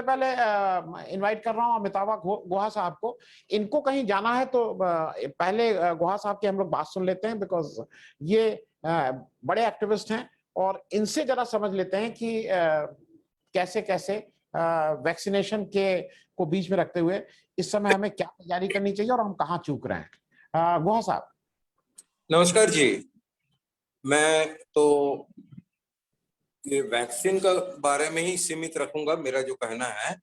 पहले इनवाइट कर रहा हूं अमिताभा गुहा साहब को। इनको कहीं जाना है तो पहले गुहा साहब की हम लोग बात सुन लेते हैं, बिकॉज ये बड़े एक्टिविस्ट हैं और इनसे जरा समझ लेते हैं कि कैसे कैसे वैक्सीनेशन के को बीच में रखते हुए इस समय हमें क्या तैयारी करनी चाहिए और हम कहाँ चूक रहे हैं। गुहा साहब नमस्कार जी। मैं तो ये वैक्सीन का बारे में ही सीमित रखूंगा, मेरा जो कहना है,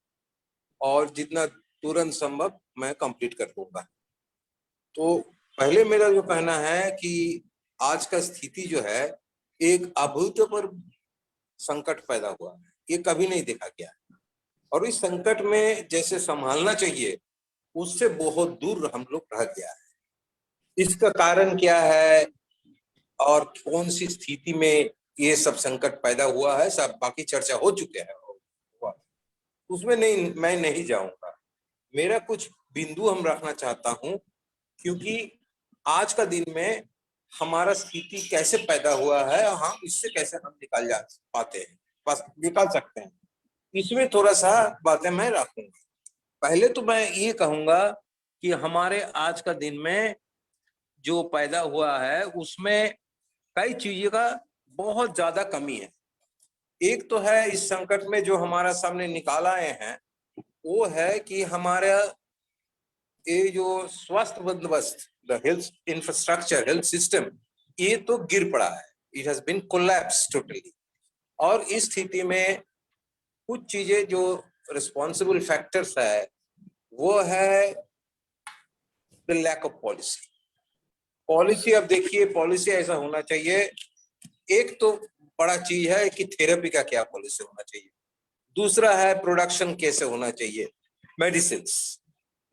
और जितना तुरंत संभव मैं कंप्लीट कर दूंगा। तो पहले मेरा जो कहना है कि आज का स्थिति जो है एक अभूतपूर्व संकट पैदा हुआ है, ये कभी नहीं देखा गया है। और इस संकट में जैसे संभालना चाहिए उससे बहुत दूर हम लोग रह गया है। इसका कारण क्या है और कौन सी स्थिति में ये सब संकट पैदा हुआ है, सब बाकी चर्चा हो चुके हैं, उसमें नहीं मैं नहीं जाऊंगा। मेरा कुछ बिंदु हम रखना चाहता हूं, क्योंकि आज का दिन में हमारा स्थिति कैसे पैदा हुआ है और हम इससे कैसे हम निकाल जा पाते हैं, बस निकाल सकते हैं, इसमें थोड़ा सा बातें मैं रखूंगा। पहले तो मैं ये कहूंगा कि हमारे आज का दिन में जो पैदा हुआ है उसमें कई चीजों का बहुत ज्यादा कमी है। एक तो है इस संकट में जो हमारा सामने निकाल आए हैं, वो है कि हमारा ये जो स्वास्थ्य बंदोबस्त, the health infrastructure, health system, ये तो गिर पड़ा है, it has been collapse totally. और इस स्थिति में कुछ चीजें जो रिस्पॉन्सिबल फैक्टर्स है वो है the lack of policy. Policy, अब देखिए पॉलिसी ऐसा होना चाहिए, एक तो बड़ा चीज है कि थेरेपी का क्या पॉलिसी होना चाहिए, दूसरा है प्रोडक्शन कैसे होना चाहिए, मेडिसिन,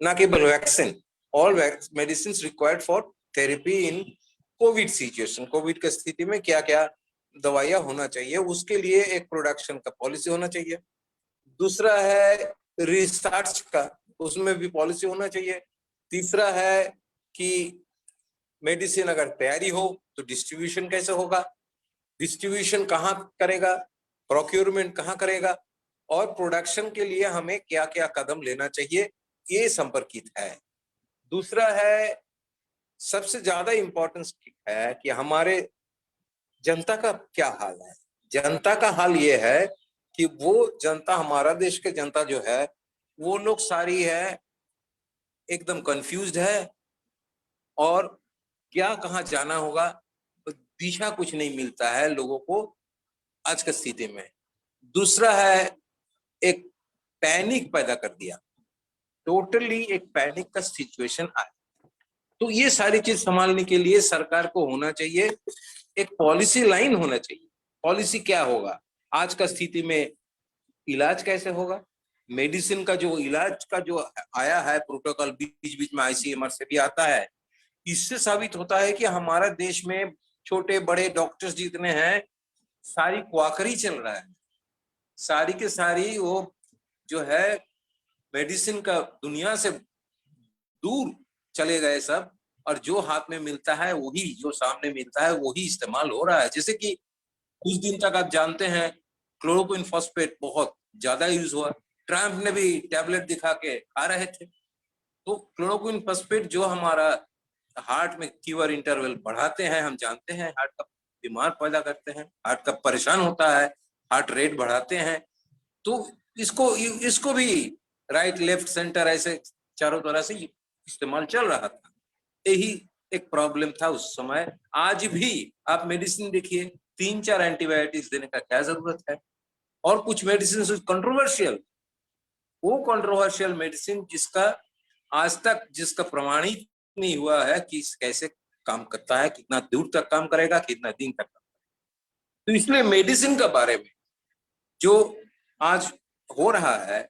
ना केवल vaccine, all medicine required for therapy in Covid situation, Covid की स्थिति में क्या क्या दवाइयां होना चाहिए, उसके लिए एक प्रोडक्शन का पॉलिसी होना चाहिए। दूसरा है रिसर्च का, उसमें भी पॉलिसी होना चाहिए। तीसरा है कि मेडिसिन अगर तैयारी हो तो डिस्ट्रीब्यूशन कैसे होगा, डिस्ट्रीब्यूशन कहाँ करेगा, प्रोक्योरमेंट कहाँ करेगा, और प्रोडक्शन के लिए हमें क्या क्या कदम लेना चाहिए, ये संपर्कित है। दूसरा है, सबसे ज्यादा इंपॉर्टेंस है कि हमारे जनता का क्या हाल है। जनता का हाल ये है कि वो जनता, हमारा देश के जनता जो है वो लोग सारी है एकदम कंफ्यूज्ड है, और क्या कहाँ जाना होगा दिशा कुछ नहीं मिलता है लोगों को आज की स्थिति में। दूसरा है, एक पैनिक पैदा कर दिया, टोटली एक पैनिक का सिचुएशन आया। तो ये सारी चीज संभालने के लिए सरकार को होना चाहिए, एक पॉलिसी लाइन होना चाहिए। पॉलिसी क्या होगा, आज का स्थिति में इलाज कैसे होगा, मेडिसिन का जो इलाज का जो आया है प्रोटोकॉल, बीच बीच में आईसीएमआर से भी आता है, इससे साबित होता है कि हमारा देश में छोटे बड़े डॉक्टर्स जितने हैं सारी क्वाकरी चल रहा है, सारी के सारी वो जो है मेडिसिन का दुनिया से दूर चले गए सब, और जो हाथ में मिलता है वही, जो सामने मिलता है वही इस्तेमाल हो रहा है। जैसे कि कुछ दिन तक आप जानते हैं क्लोरोक्विन फॉस्फेट बहुत ज्यादा यूज हुआ, ट्रम्प ने भी टैबलेट दिखा के खा रहे थे। तो क्लोरोक्विन फॉस्फेट जो हमारा हार्ट में क्यूअर इंटरवल बढ़ाते हैं, हम जानते हैं हार्ट का बीमार पैदा करते हैं, हार्ट का परेशान होता है, हार्ट रेट बढ़ाते हैं। तो इसको इसको भी राइट लेफ्ट सेंटर ऐसे चारों तरह से इस्तेमाल चल रहा था, यही एक प्रॉब्लम था उस समय। आज भी आप मेडिसिन देखिए, 3-4 एंटीबायोटिक्स देने का क्या जरूरत है, और कुछ मेडिसिन कंट्रोवर्शियल, वो कंट्रोवर्शियल मेडिसिन जिसका आज तक जिसका प्रमाणित नहीं हुआ है कि कैसे काम करता है, कितना दूर तक काम करेगा, कितना दिन तक काम करेगा। तो इसलिए मेडिसिन के बारे में जो आज हो रहा है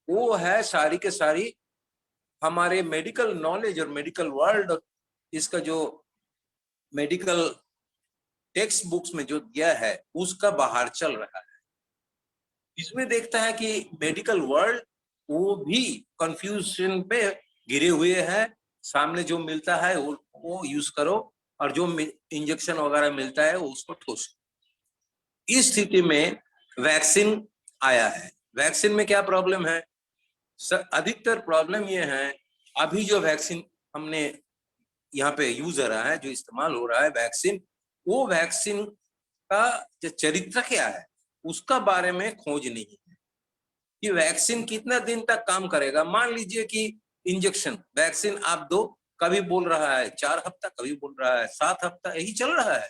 वो है सारी के सारी हमारे मेडिकल नॉलेज और मेडिकल वर्ल्ड, इसका जो मेडिकल टेक्स्ट बुक्स में जो दिया है उसका बाहर चल रहा है। इसमें देखता है कि मेडिकल वर्ल्ड वो भी कंफ्यूजन पे गिरे हुए हैं, सामने जो मिलता है वो यूज करो, और जो इंजेक्शन वगैरह मिलता है वो उसको ठोस। इस स्थिति में वैक्सीन आया है, वैक्सीन में क्या प्रॉब्लम है? अधिकतर प्रॉब्लम ये है, अभी जो वैक्सीन हमने यहाँ पे यूज हो रहा है, जो इस्तेमाल हो रहा है वैक्सीन, वो वैक्सीन का जो चरित्र क्या है उसका बारे में खोज नहीं है कि वैक्सीन कितना दिन तक काम करेगा। मान लीजिए कि इंजेक्शन वैक्सीन आप दो, कभी बोल रहा है 4 हफ्ता, कभी बोल रहा है 7 हफ्ता, यही चल रहा है।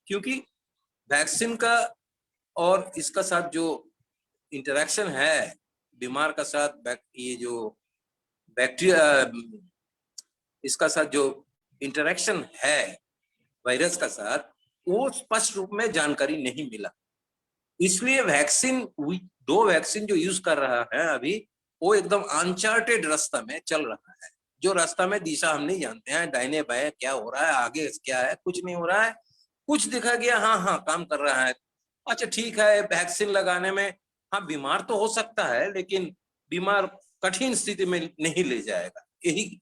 क्योंकि वैक्सीन का और इसका साथ जो इंटरेक्शन है बीमार का साथ, ये जो बैक्टीरिया, इसका साथ जो इंटरेक्शन है वायरस का साथ, वो स्पष्ट रूप में जानकारी नहीं मिला। इसलिए वैक्सीन, 2 वैक्सीन जो यूज कर रहा है अभी, वो एकदम अनचार्टेड रास्ता में चल रहा है। जो रास्ता में दिशा हम नहीं जानते हैं, दाहिने बाएं क्या हो रहा है, आगे क्या है, कुछ नहीं हो रहा है। कुछ दिखा गया, हाँ काम कर रहा है, अच्छा ठीक है। वैक्सीन लगाने में हाँ बीमार तो हो सकता है, लेकिन बीमार कठिन स्थिति में नहीं ले जाएगा, यही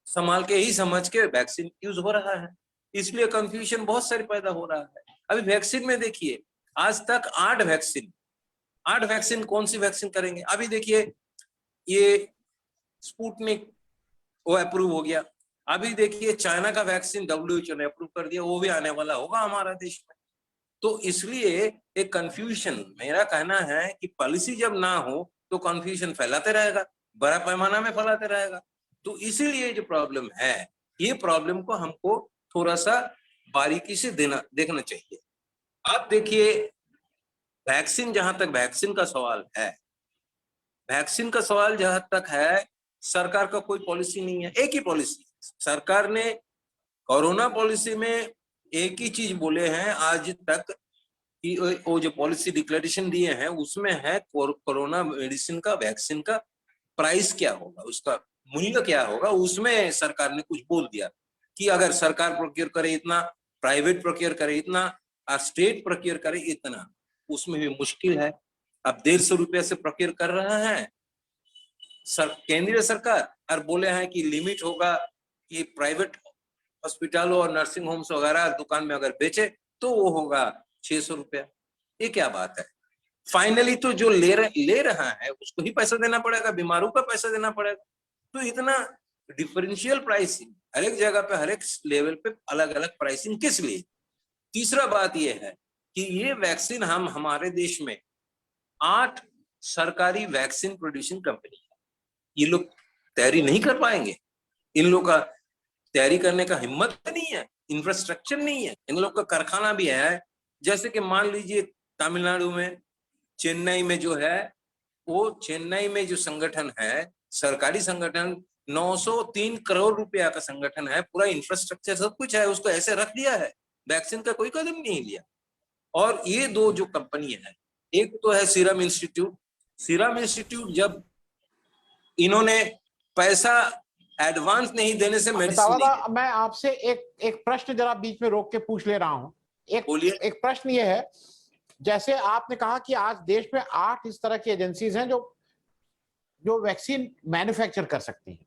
संभाल के ही समझ के वैक्सीन यूज हो रहा है। इसलिए कंफ्यूजन बहुत सारी पैदा हो रहा है। अभी वैक्सीन में देखिए, आज तक 8 वैक्सीन कौन सी वैक्सीन करेंगे? अभी देखिए ये स्पुतनिक वो अप्रूव हो गया। अभी देखिए चाइना का वैक्सीन WHO ने अप्रूव कर दिया, वो भी आने वाला होगा हमारा देश में। तो इसलिए एक कंफ्यूजन, मेरा कहना है कि पॉलिसी जब ना हो तो कंफ्यूजन फैलाते रहेगा, बड़ा पैमाना में फैलाते रहेगा। तो इसीलिए जो प्रॉब्लम है, ये प्रॉब्लम को हमको थोड़ा सा बारीकी से देखना चाहिए। आप देखिए वैक्सीन, जहां तक वैक्सीन का सवाल है, वैक्सीन का सवाल जहां तक है, सरकार का कोई पॉलिसी नहीं है। एक ही पॉलिसी सरकार ने कोरोना पॉलिसी में एक ही चीज बोले हैं आज तक कि वो जो पॉलिसी डिक्लेरेशन दिए हैं उसमें है कोरोना मेडिसिन का, वैक्सीन का प्राइस क्या होगा, उसका मूल्य क्या होगा। उसमें सरकार ने कुछ बोल दिया कि अगर सरकार प्रोक्योर करे इतना, प्राइवेट प्रोक्योर करे इतना, और स्टेट प्रोक्योर करे इतना। उसमें भी मुश्किल है। अब 150 रुपया से प्रोक्योर कर रहा है केंद्रीय सरकार, और बोले हैं कि लिमिट होगा कि प्राइवेट हॉस्पिटलों और नर्सिंग होम्स वगैरह दुकान में अगर बेचे तो वो होगा 600 रुपया। ये क्या बात है? फाइनली तो जो ले रहा है उसको ही पैसा देना पड़ेगा, बीमारों का पैसा देना पड़ेगा। तो इतना डिफरेंशियल प्राइसिंग हर एक जगह पे, हर एक लेवल पे अलग अलग प्राइसिंग किस लिए? तीसरा बात यह है कि ये वैक्सीन हमारे देश में 8 सरकारी वैक्सीन प्रोड्यूसिंग कंपनी है। ये लोग तैयारी नहीं कर पाएंगे? इन लोग का तैयारी करने का हिम्मत नहीं है, इंफ्रास्ट्रक्चर नहीं है। इन लोग का कारखाना भी है, जैसे कि मान लीजिए तमिलनाडु में चेन्नई में जो है, वो चेन्नई में जो संगठन है, सरकारी संगठन, 903 करोड़ रुपया का संगठन है, पूरा इंफ्रास्ट्रक्चर सब कुछ है, उसको ऐसे रख दिया है, वैक्सीन का कोई कदम नहीं लिया। और ये 2 जो कंपनी है, एक तो है सीरम इंस्टीट्यूट, जब इन्होंने पैसा एडवांस नहीं देने से मेडिसिन नहीं। मैं आपसे एक प्रश्न जरा बीच में रोक के पूछ ले रहा हूं। एक प्रश्न ये है, जैसे आपने कहा कि आज देश में 8 इस तरह की एजेंसीज हैं जो वैक्सीन मैन्युफैक्चर कर सकती हैं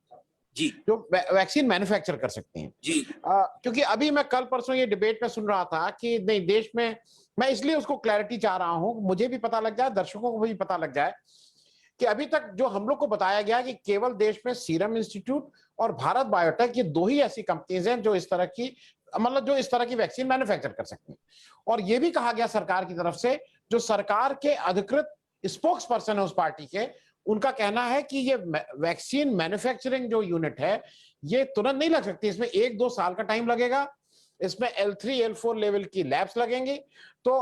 जी, जो वैक्सीन मैन्युफैक्चर कर सकती हैं जी। क्योंकि अभी मैं कल परसों ये डिबेट में सुन रहा था कि नहीं, देश में, मैं इसलिए उसको क्लैरिटी चाह रहा हूं, मुझे भी पता लग जाए, दर्शकों को भी पता लग जाए कि अभी तक जो हम लोग को बताया गया कि केवल देश में सीरम इंस्टीट्यूट और भारत बायोटेक, ये 2 ही ऐसी कंपनीज हैं जो इस तरह की वैक्सीन मैन्युफैक्चर कर सकती हैं। और ये भी कहा गया सरकार की तरफ से, जो सरकार के अधिकृत स्पोक्स पर्सन है उस पार्टी के, उनका कहना है कि ये वैक्सीन मैन्युफैक्चरिंग जो यूनिट है, ये तुरंत नहीं लग सकती, इसमें 1-2 साल का टाइम लगेगा, इसमें L3 L4 लेवल की लैब्स लगेंगी। तो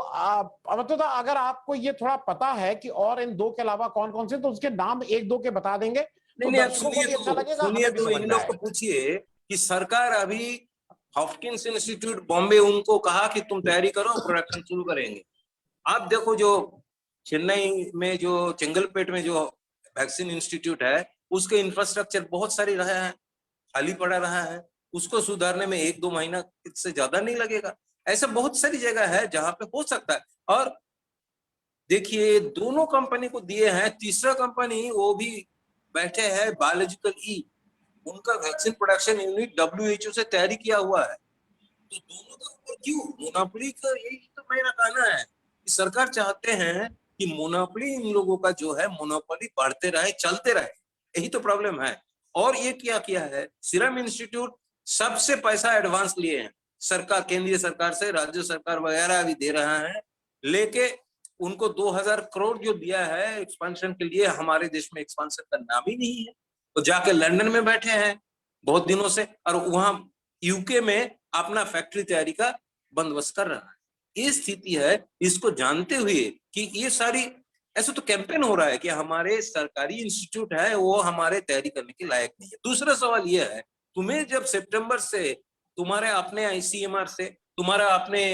मतलब अगर आपको ये थोड़ा पता है कि और इन 2 के अलावा कौन कौन से, तो उसके नाम 1-2 के बता देंगे तो नहीं, आप दर्शकों को भी अच्छा लगेगा, सुनिए हमें भी तो समझ इन में लोग को आएगा। पूछिए कि सरकार अभी हॉपकिंस इंस्टीट्यूट बॉम्बे उनको कहा कि तुम तैयारी करो, प्रोडक्शन शुरू करेंगे। आप देखो जो चेन्नई में जो चेंगलपेट में जो वैक्सीन इंस्टीट्यूट है, उसके इंफ्रास्ट्रक्चर बहुत सारी रहा है, खाली पड़ा रहा है, उसको सुधारने में 1-2 महीना से ज्यादा नहीं लगेगा। ऐसा बहुत सारी जगह है जहां पे हो सकता है। और देखिए दोनों कंपनी को दिए हैं, तीसरा कंपनी वो भी बैठे हैं बायोलॉजिकल ई, उनका वैक्सीन प्रोडक्शन यूनिट WHO से तैयारी किया हुआ है। तो दोनों का ऊपर क्यों मोनोपोली का? यही तो मेरा कहना है कि सरकार चाहते हैं कि मोनोपोली इन लोगों का जो है मोनोपोली बढ़ते रहे, चलते रहे, यही तो प्रॉब्लम है। और ये क्या किया है, सीरम इंस्टीट्यूट सबसे पैसा एडवांस लिए हैं, सरकार, केंद्रीय सरकार से, राज्य सरकार वगैरह भी दे रहा है, लेके उनको 2000 करोड़ जो दिया है एक्सपेंशन के लिए, हमारे देश में एक्सपेंशन का नाम ही नहीं है। तो जाके लंदन में बैठे हैं बहुत दिनों से, और वहां यूके में अपना फैक्ट्री तैयारी का बंदोबस्त कर रहा है। ये स्थिति है। इसको जानते हुए कि ये सारी, ऐसा तो कैंपेन हो रहा है कि हमारे सरकारी इंस्टीट्यूट है वो हमारे तैयारी करने के लायक नहीं है। दूसरा सवाल ये है, तुम्हें जब सितंबर से तुम्हारे अपने आईसीएमआर से, तुम्हारा अपने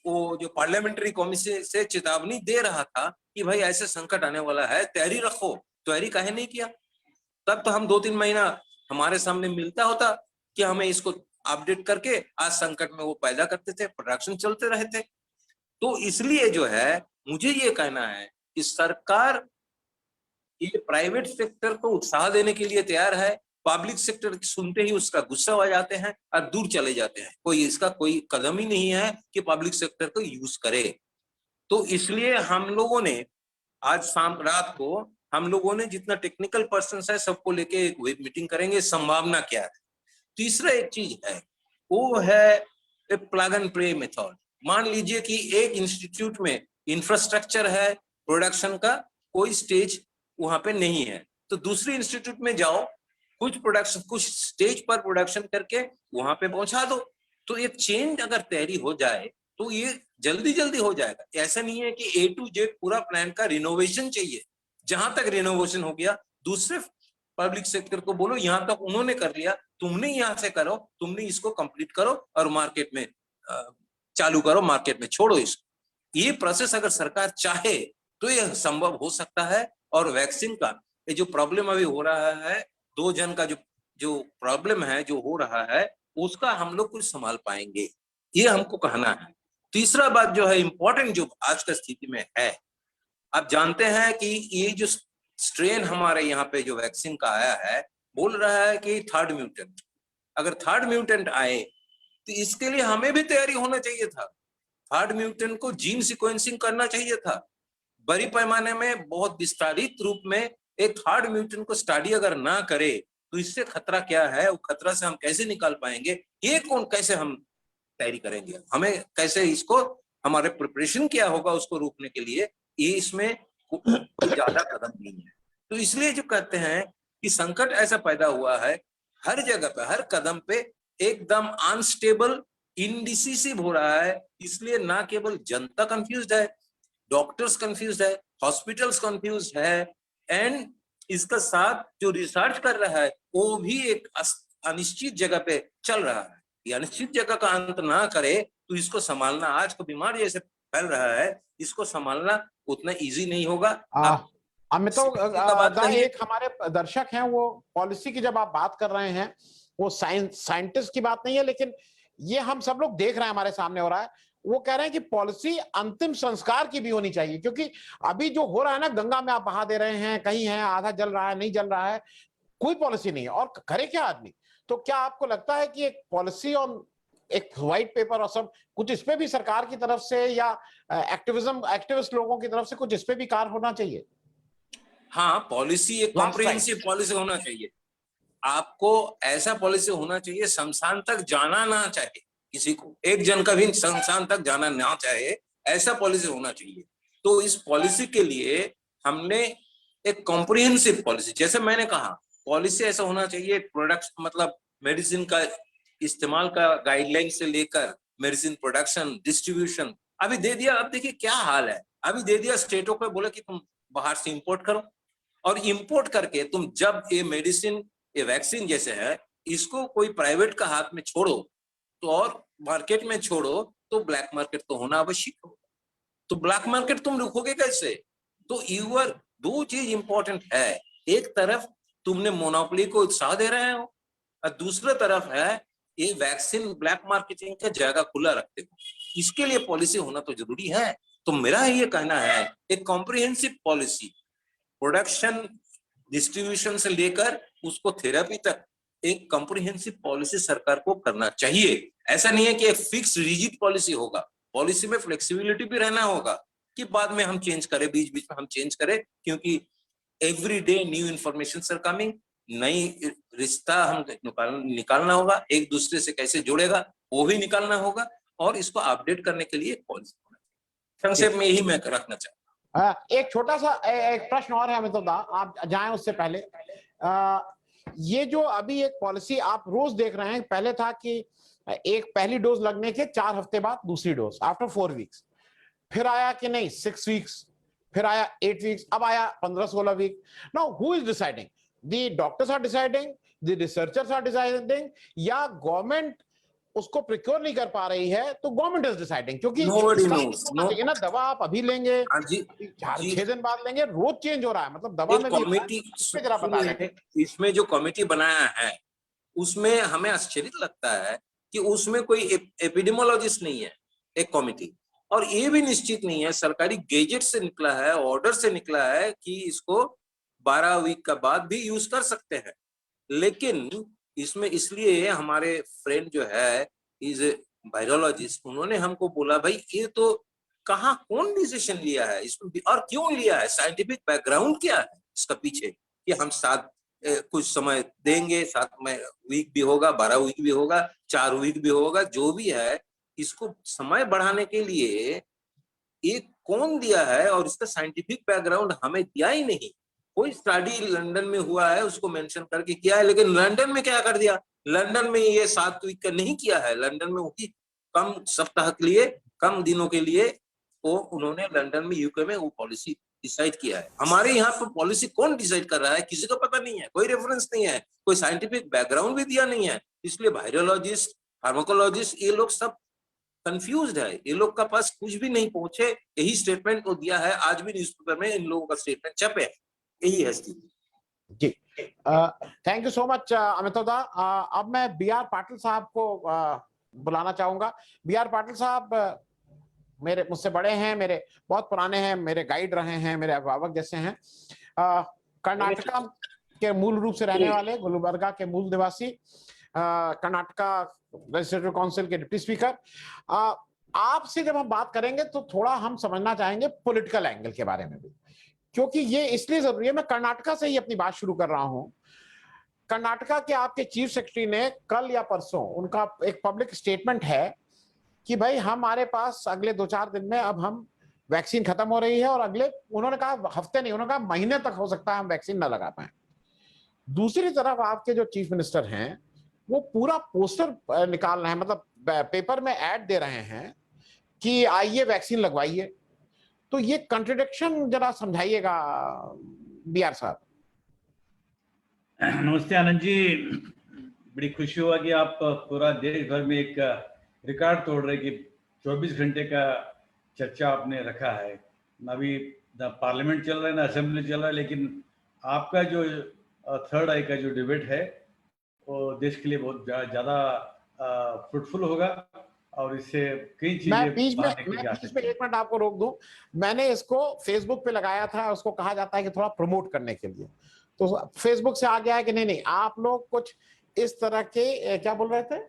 वो जो पार्लियामेंट्री कमेटी से चेतावनी दे रहा था कि भाई ऐसे संकट आने वाला है, तैयारी रखो, तैयारी काहे नहीं किया? तब तो हम 2-3 महीना हमारे सामने मिलता होता कि हमें इसको अपडेट करके, आज संकट में वो पैदा करते थे, प्रोडक्शन चलते रहते। तो इसलिए जो है मुझे ये कहना है कि सरकार ये प्राइवेट सेक्टर को उत्साह देने के लिए तैयार है, पब्लिक सेक्टर सुनते ही उसका गुस्सा हो जाते हैं और दूर चले जाते हैं। कोई इसका कोई कदम ही नहीं है कि पब्लिक सेक्टर को यूज करे। तो इसलिए हम लोगों ने आज शाम रात को हम लोगों ने जितना टेक्निकल पर्सन है सबको लेके एक वेब मीटिंग करेंगे, संभावना क्या है। तीसरा एक चीज है, वो है प्लग एंड प्ले मेथड। मान लीजिए कि एक इंस्टीट्यूट में इंफ्रास्ट्रक्चर है, प्रोडक्शन का कोई स्टेज वहां पे नहीं है, तो दूसरे इंस्टीट्यूट में जाओ, कुछ प्रोडक्शन, कुछ स्टेज पर प्रोडक्शन करके वहां पे पहुंचा दो। तो एक चेंज अगर तैयारी हो जाए तो ये जल्दी जल्दी हो जाएगा। ऐसा नहीं है कि A to Z पूरा प्लान का रिनोवेशन चाहिए, जहां तक रिनोवेशन हो गया दूसरे पब्लिक सेक्टर को बोलो, यहां तक उन्होंने कर लिया, तुमने यहां से करो, तुमने इसको कंप्लीट करो और मार्केट में चालू करो, मार्केट में छोड़ो इसको। ये प्रोसेस अगर सरकार चाहे तो ये संभव हो सकता है। और वैक्सीन का ये जो प्रॉब्लम अभी हो रहा है, 2 जन का जो प्रॉब्लम है जो हो रहा है, उसका हम लोग कुछ संभाल पाएंगे, ये हमको कहना है। तीसरा बात जो है इंपॉर्टेंट, जो आज का स्थिति में है, आप जानते हैं कि ये जो स्ट्रेन हमारे यहाँ पे जो वैक्सीन का आया है, बोल रहा है कि 3rd म्यूटेंट, अगर 3rd म्यूटेंट आए तो इसके लिए हमें भी तैयारी होना चाहिए था। 3rd म्यूटेंट को जीन सिक्वेंसिंग करना चाहिए था, बड़ी पैमाने में बहुत विस्तारित रूप में एक 3rd म्यूटेंट को स्टडी अगर ना करे तो इससे खतरा क्या है, वो खतरा से हम कैसे निकाल पाएंगे, ये कौन, कैसे हम तैयारी करेंगे, हमें कैसे इसको, हमारे प्रिपरेशन क्या होगा उसको रोकने के लिए, ये इसमें ज्यादा कदम नहीं है। तो इसलिए जो कहते हैं कि संकट ऐसा पैदा हुआ है, हर जगह पे, हर कदम पे एकदम अनस्टेबल, इनडिसिसिव हो रहा है। इसलिए ना केवल जनता कंफ्यूज्ड है, डॉक्टर्स कंफ्यूज्ड है, हॉस्पिटल्स कंफ्यूज्ड है, एंड इसका साथ जो रिसर्च कर रहा है वो भी एक अनिश्चित जगह पे चल रहा है। ये अनिश्चित जगह का अंत ना करे तो इसको संभालना, आज को बीमारी जैसे फैल रहा है, इसको संभालना उतना इजी नहीं होगा। अमिताभ दा, एक हमारे दर्शक हैं, वो पॉलिसी की जब आप बात कर रहे हैं, वो साइंटिस्ट की बात नहीं है, लेकिन ये हम सब लोग देख रहे हैं, हमारे सामने हो रहा है। वो कह रहे हैं कि पॉलिसी अंतिम संस्कार की भी होनी चाहिए, क्योंकि अभी जो हो रहा है ना, गंगा में आप बहा दे रहे हैं, कहीं है आधा जल रहा है, नहीं जल रहा है, कोई पॉलिसी नहीं है, और करे क्या आदमी। तो क्या आपको लगता है कि एक पॉलिसी और एक व्हाइट पेपर और सब कुछ इस पे भी सरकार की तरफ से या एक्टिविस्ट लोगों की तरफ से कुछ इस पे भी कार्य होना चाहिए? हाँ, पॉलिसी एक कॉम्प्रिहेंसिव पॉलिसी होना चाहिए। आपको ऐसा पॉलिसी होना चाहिए, शमशान तक जाना ना चाहे किसी को, एक जन का भी शमशान तक जाना ना चाहे, ऐसा पॉलिसी होना चाहिए। तो इस पॉलिसी के लिए हमने एक कॉम्प्रिहेंसिव पॉलिसी, जैसे मैंने कहा, पॉलिसी ऐसा होना चाहिए, प्रोडक्ट मतलब मेडिसिन का इस्तेमाल का गाइडलाइन से लेकर मेडिसिन प्रोडक्शन, डिस्ट्रीब्यूशन, अभी दे दिया। अब देखिए क्या हाल है, अभी दे दिया स्टेटों को, बोले कि तुम बाहर से इंपोर्ट करो, और इंपोर्ट करके तुम जब ये मेडिसिन, ये वैक्सीन जैसे है, इसको कोई प्राइवेट का हाथ में छोड़ो तो, और मार्केट में छोड़ो तो ब्लैक मार्केट तो होना आवश्यक होगा। तो ब्लैक मार्केट तुम रुकोगे कैसे? तो यूर 2 चीज इंपॉर्टेंट है, एक तरफ तुमने मोनोपोली को उत्साह दे रहे हो, और दूसरी तरफ है ये वैक्सीन ब्लैक मार्केटिंग का जगह खुला रखते हो। इसके लिए पॉलिसी होना तो जरूरी है। तो मेरा ये कहना है, एक कॉम्प्रिहेंसिव पॉलिसी, प्रोडक्शन, डिस्ट्रीब्यूशन से लेकर उसको थेरेपी तक, एक कॉम्प्रिहेंसिव पॉलिसी सरकार को करना चाहिए। ऐसा नहीं है कि एक फिक्स रिजिड पॉलिसी होगा, पॉलिसी में फ्लेक्सिबिलिटी भी रहना होगा। कि बाद में हम चेंज करें, बीच बीच में हम चेंज करें, क्योंकि every day new information are coming, नई रिश्ता हम निकालना होगा, एक दूसरे से कैसे जुड़ेगा वो भी निकालना होगा, और इसको अपडेट करने के लिए एक पॉलिसी होना चाहिए। संक्षेप में यही मैं रखना चाहता हूँ। एक छोटा सा एक प्रश्न और है अमिताभ दा, आप जाएं उससे पहले, ये जो अभी एक पॉलिसी आप रोज देख रहे हैं, पहले था कि एक पहली डोज लगने के 4 हफ्ते बाद दूसरी डोज आफ्टर 4 वीक्स, फिर आया कि नहीं 6 वीक्स, फिर आया 8 वीक्स, अब आया 15-16 week. Now who is deciding? The doctors are deciding, the researchers are deciding, या गवर्नमेंट उसको प्रिक्योर नहीं कर पा रही है तो गवर्नमेंट इज डिसाइडिंग? क्योंकि Nobody इसका knows. No. चाहिए ना, दवा आप अभी लेंगे, हाँ जी, अभी 4 जी। 6 दिन बाद लेंगे, रोज चेंज हो रहा है, मतलब दवा में भी हो रहा है। कमेटी, इस पे जरा बता दें। इसमें जो कमेटी बनाया है उसमें हमें आश्चर्य लगता है कि उसमें कोई एपिडेमोलॉजिस्ट नहीं है, एक कमेटी, और ये भी निश्चित नहीं है, सरकारी गेजेट से निकला है, ऑर्डर से निकला है कि इसको 12 वीक का बाद भी यूज कर सकते हैं। लेकिन इसमें इसलिए हमारे फ्रेंड जो है इज वायरोलॉजिस्ट, उन्होंने हमको बोला भाई ये तो कहाँ कौन डिसीजन लिया है इसमें और क्यों लिया है, साइंटिफिक बैकग्राउंड क्या है इसका पीछे, कि हम साथ कुछ समय देंगे, 7 में वीक भी होगा, 12 वीक भी होगा, 4 वीक भी होगा, जो भी है इसको समय बढ़ाने के लिए ये कौन दिया है, और इसका साइंटिफिक बैकग्राउंड हमें दिया ही नहीं। कोई स्टडी लंदन में हुआ है उसको मेंशन करके किया है, लेकिन लंदन में क्या कर दिया, लंदन में ये 7 वीक का नहीं किया है, लंदन में वही कम सप्ताह के लिए, कम दिनों के लिए वो उन्होंने लंदन में, यूके में वो पॉलिसी डिसाइड किया है। हमारे यहाँ पर पॉलिसी कौन डिसाइड कर रहा है किसी को पता नहीं है, कोई रेफरेंस नहीं है, कोई साइंटिफिक बैकग्राउंड भी दिया नहीं है, इसलिए वायरोलॉजिस्ट, फार्माकोलॉजिस्ट ये लोग सब कंफ्यूज्ड है, ये लोग का पास कुछ भी नहीं पहुंचे, यही स्टेटमेंट को दिया है, आज भी न्यूज़पेपर में इन लोगों का स्टेटमेंट छपे है, यही है स्थिति। जी, thank you so much Amitabh da. अब मैं बी.आर. पाटिल साहब को बुलाना चाहूंगा। बी.आर. पाटिल साहब मेरे मुझसे बड़े हैं, मेरे बहुत पुराने हैं, मेरे गाइड रहे हैं, मेरे अभिभावक जैसे हैं। कर्नाटका के मूल रूप से रहने वाले, गुलबर्गा के मूल निवासी, कर्नाटका लेजिस्लेटिव काउंसिल के डिप्टी स्पीकर। आपसे जब हम बात करेंगे तो थोड़ा हम समझना चाहेंगे पॉलिटिकल एंगल के बारे में भी, क्योंकि ये इसलिए जरूरी है। मैं कर्नाटका से ही अपनी बात शुरू कर रहा हूं। कर्नाटका के आपके चीफ सेक्रेटरी ने कल या परसों, उनका एक पब्लिक स्टेटमेंट है कि भाई हमारे पास अगले 2-4 दिन में अब हम वैक्सीन खत्म हो रही है, और अगले, उन्होंने कहा हफ्ते नहीं, उन्होंने कहा महीने तक हो सकता है हम वैक्सीन न लगा पाए। दूसरी तरफ आपके जो चीफ मिनिस्टर हैं वो पूरा पोस्टर निकाल रहे हैं, मतलब पेपर में ऐड दे रहे हैं कि आइए वैक्सीन लगवाइए। तो ये कंट्रडिक्शन जरा समझाइएगा बी.आर. साहब। नमस्ते आनंद जी, बड़ी खुशी हुआ कि आप पूरा देश भर में एक रिकॉर्ड तोड़ रहे कि 24 घंटे का चर्चा आपने रखा है। अभी ना पार्लियामेंट चल रहा है ना असेंबली चल रहा है, लेकिन आपका जो थर्ड आई का जो डिबेट है वो देश के लिए बहुत ज़्यादा फ्रूटफुल होगा, और इससे कई चीजें मैं बीच में 1 मिनट आपको रोक दूं। मैंने इसको फेसबुक पे लगाया था, उसको कहा जाता है कि थोड़ा प्रमोट करने के लिए, तो फेसबुक से आ गया है कि नहीं आप लोग कुछ इस तरह के क्या बोल रहे थे,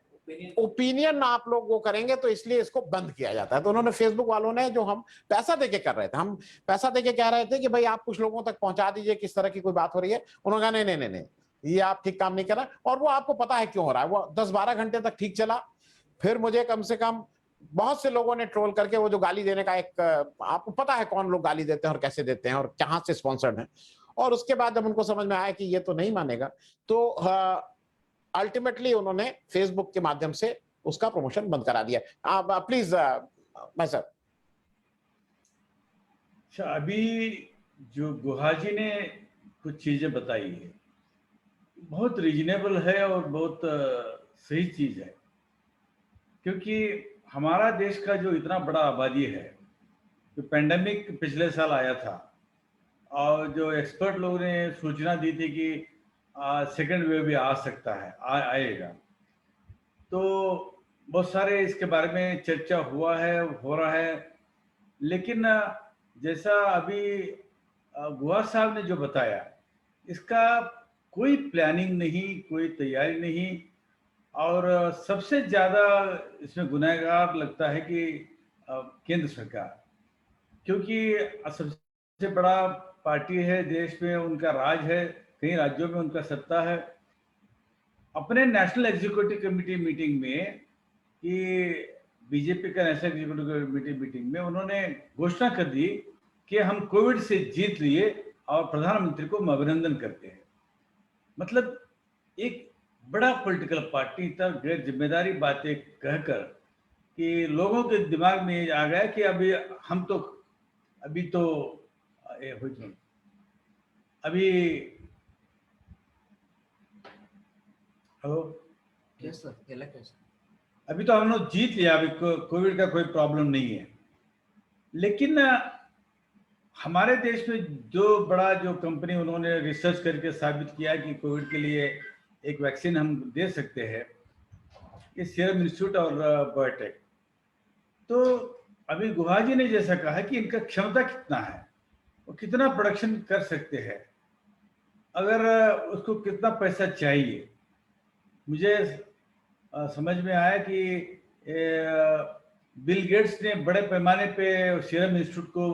ओपिनियन आप लोग वो करेंगे, तो इसलिए इसको बंद किया जाता है। तो उन्होंने, फेसबुक वालों ने, जो हम पैसा देके कर रहे थे, हम पैसा देके कह रहे थे कि भाई आप कुछ लोगों तक पहुंचा दीजिए किस तरह की कोई बात हो रही है, उन्होंने कहा नहीं नहीं नहीं, ये आप ठीक काम नहीं कर रहा। और वो आपको पता है क्यों हो रहा है, वो 10-12 घंटे तक ठीक चला, फिर मुझे कम से कम बहुत से लोगों ने ट्रोल करके, वो जो गाली देने का एक, आपको पता है कौन लोग गाली देते हैं और कैसे देते हैं और कहां से स्पॉन्सर्ड हैं, और उसके बाद जब उनको समझ में आया कि ये तो नहीं मानेगा, तो अल्टीमेटली उन्होंने फेसबुक के माध्यम से उसका प्रमोशन बंद करा दिया। आप प्लीज भाई साहब। अच्छा, अभी जो गुहा जी ने कुछ चीजें बताई है बहुत रीजनेबल है और बहुत सही चीज है, क्योंकि हमारा देश का जो इतना बड़ा आबादी है, जो पेंडेमिक पिछले साल आया था और जो एक्सपर्ट लोगों ने सूचना दी थी कि सेकेंड वेव भी आ सकता है, आएगा, तो बहुत सारे इसके बारे में चर्चा हुआ है, हो रहा है। लेकिन जैसा अभी गुहा साहब ने जो बताया, इसका कोई प्लानिंग नहीं, कोई तैयारी नहीं, और सबसे ज़्यादा इसमें गुनहगार लगता है कि केंद्र सरकार। क्योंकि सबसे बड़ा पार्टी है देश में, उनका राज है, कई राज्यों में उनका सत्ता है। अपने नेशनल एग्जीक्यूटिव कमेटी मीटिंग में, कि बीजेपी का नेशनल एग्जीक्यूटिव कमेटी मीटिंग में उन्होंने घोषणा कर दी कि हम कोविड से जीत लिए और प्रधानमंत्री को हम अभिनंदन करते हैं। मतलब एक बड़ा पॉलिटिकल पार्टी तक गैर जिम्मेदारी बातें कहकर कि लोगों के दिमाग में ये आ गया कि अभी हेलो, अभी तो हम लोग जीत लिया, अभी कोविड का कोई प्रॉब्लम नहीं है। लेकिन हमारे देश में जो कंपनी उन्होंने रिसर्च करके साबित किया कि कोविड के लिए एक वैक्सीन हम दे सकते हैं, ये सीरम इंस्टीट्यूट और बायोटेक। तो अभी गुहा जी ने जैसा कहा कि इनका क्षमता कितना है, वो कितना प्रोडक्शन कर सकते हैं, अगर उसको कितना पैसा चाहिए। मुझे समझ में आया कि बिल गेट्स ने बड़े पैमाने पे सीरम इंस्टीट्यूट को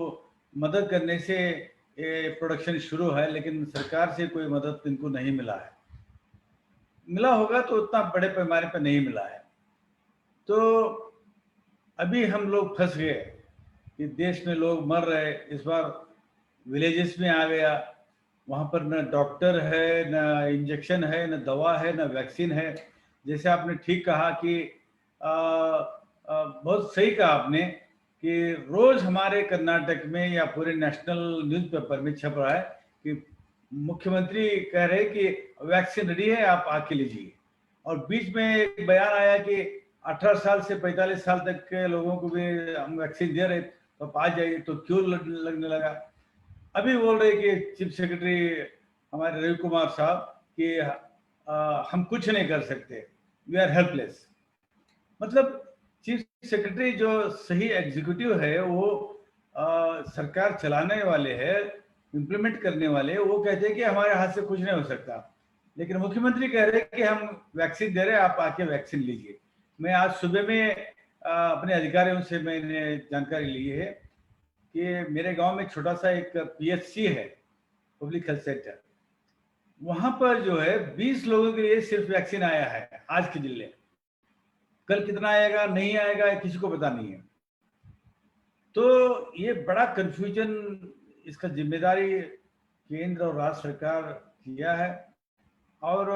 मदद करने से प्रोडक्शन शुरू है, लेकिन सरकार से कोई मदद इनको नहीं मिला है। मिला होगा तो उतना बड़े पैमाने पे नहीं मिला है। तो अभी हम लोग फंस गए कि देश में लोग मर रहे। इस बार विलेजेस में आ गया, वहाँ पर न डॉक्टर है, न इंजेक्शन है, न दवा है, न वैक्सीन है। जैसे आपने ठीक कहा कि बहुत सही कहा आपने कि रोज हमारे कर्नाटक में या पूरे नेशनल न्यूज़पेपर में छप रहा है कि मुख्यमंत्री कह रहे कि वैक्सीन रेडी है, आप आके लीजिए। और बीच में एक बयान आया कि 18 साल से 45 साल तक के लोगों को भी हम वैक्सीन दे रहे, तो आप आ जाइए। तो क्यों लगने लगा। अभी बोल रहे कि चीफ सेक्रेटरी हमारे रवि कुमार साहब कि हम कुछ नहीं कर सकते, वी आर हेल्पलेस। मतलब चीफ सेक्रेटरी जो सही एग्जीक्यूटिव है, वो सरकार चलाने वाले हैं, इम्प्लीमेंट करने वाले, वो कहते हैं कि हमारे हाथ से कुछ नहीं हो सकता। लेकिन मुख्यमंत्री कह रहे हैं कि हम वैक्सीन दे रहे हैं, आप आके वैक्सीन लीजिए। मैं आज सुबह में अपने अधिकारियों से मैंने जानकारी ली है कि मेरे गांव में छोटा सा एक पीएचसी है, पब्लिक हेल्थ सेंटर। वहां पर जो है 20 लोगों के लिए सिर्फ वैक्सीन आया है आज के जिले। कल कितना आएगा नहीं आएगा किसी को पता नहीं है। तो ये बड़ा कंफ्यूजन, इसका जिम्मेदारी केंद्र और राज्य सरकार किया है, और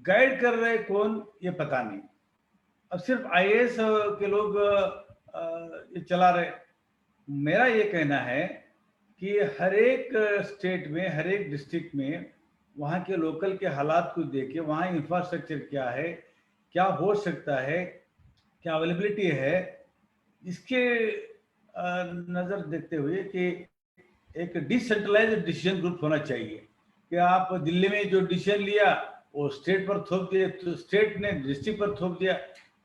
गाइड कर रहे कौन ये पता नहीं। अब सिर्फ आईएएस के लोग ये चला रहे। मेरा ये कहना है कि हर एक स्टेट में, हर एक डिस्ट्रिक्ट में वहाँ के लोकल के हालात को देख के, वहाँ इंफ्रास्ट्रक्चर क्या है, क्या हो सकता है, क्या अवेलेबिलिटी है, इसके नज़र देखते हुए कि एक डिसेंट्रलाइज्ड डिसीजन ग्रुप होना चाहिए। कि आप दिल्ली में जो डिसीजन लिया वो स्टेट पर थोप दिया, तो स्टेट ने डिस्ट्रिक्ट पर थोप दिया,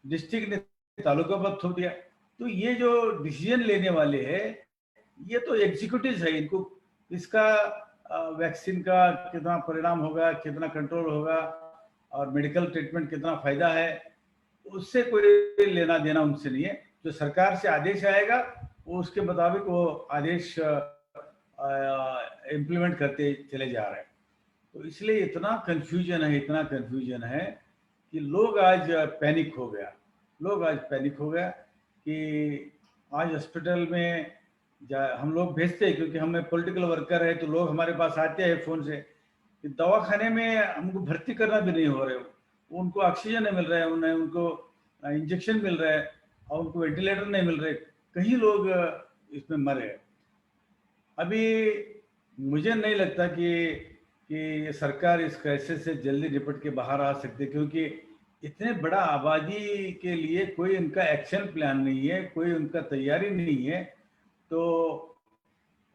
डिस्ट्रिक्ट ने तालुका पर थोप दिया। तो ये जो डिसीजन लेने वाले हैं, ये तो एग्जीक्यूटिव है, इनको इसका वैक्सीन का कितना परिणाम होगा, कितना कंट्रोल होगा, और मेडिकल ट्रीटमेंट कितना फायदा है, उससे कोई लेना देना उनसे नहीं है। जो सरकार से आदेश आएगा वो उसके मुताबिक वो आदेश इम्प्लीमेंट करते चले जा रहे हैं। तो इसलिए इतना कंफ्यूजन है कि लोग आज पैनिक हो गया कि आज हॉस्पिटल में हम लोग भेजते हैं, क्योंकि हमें पॉलिटिकल वर्कर है, तो लोग हमारे पास आते हैं फ़ोन से कि दवाखाने में हमको भर्ती करना भी नहीं हो रहे हो, उनको ऑक्सीजन नहीं मिल रहा है, उनको इंजेक्शन मिल रहा है, और उनको वेंटिलेटर नहीं मिल रहे। कई लोग इसमें मरे। अभी मुझे नहीं लगता कि सरकार इस क्राइसिस से जल्दी निपट के बाहर आ सकती, क्योंकि इतने बड़ा आबादी के लिए कोई उनका एक्शन प्लान नहीं है, कोई उनका तैयारी नहीं है। तो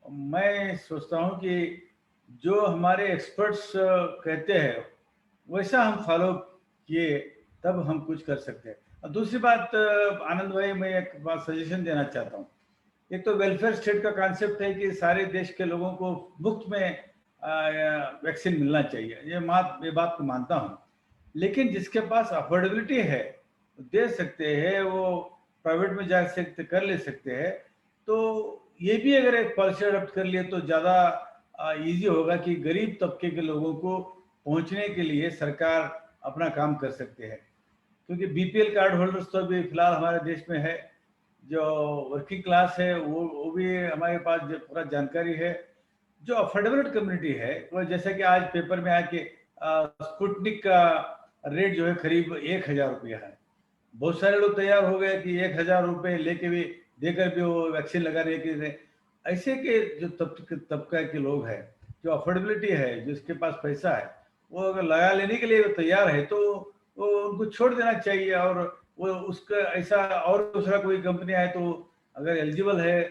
मैं सोचता हूँ कि जो हमारे एक्सपर्ट्स कहते हैं वैसा हम फॉलो किए, तब हम कुछ कर सकते हैं। और दूसरी बात, आनंद भाई, मैं एक बात सजेशन देना चाहता हूँ। एक तो वेलफेयर स्टेट का कॉन्सेप्ट है कि सारे देश के लोगों को मुफ्त में वैक्सीन मिलना चाहिए, ये बात को मानता हूँ। लेकिन जिसके पास अफोर्डेबिलिटी है दे सकते हैं, वो प्राइवेट में जा सकते, कर ले सकते हैं, तो ये भी अगर एक पॉलिसी अडॉप्ट कर लिए तो ज़्यादा इजी होगा कि गरीब तबके के लोगों को पहुंचने के लिए सरकार अपना काम कर सकते हैं। क्योंकि बीपीएल कार्ड होल्डर्स तो अभी फिलहाल हमारे देश में है, जो वर्किंग क्लास है वो भी हमारे पास जो पूरा जानकारी है। जो अफोर्डेबल कम्युनिटी है वो, जैसे कि आज पेपर में आया कि स्पुतनिक का रेट जो है करीब 1,000 रुपया है। बहुत सारे लोग तैयार हो गए कि 1,000 रुपये लेके भी देकर भी वो वैक्सीन लगाने के लिए। ऐसे के जो तबका के लोग हैं, जो अफोर्डेबिलिटी है, जिसके पास पैसा है, वो अगर लगा लेने के लिए तैयार है तो वो उनको छोड़ देना चाहिए। और वो उसका ऐसा और दूसरा कोई कंपनी है तो अगर एलिजिबल है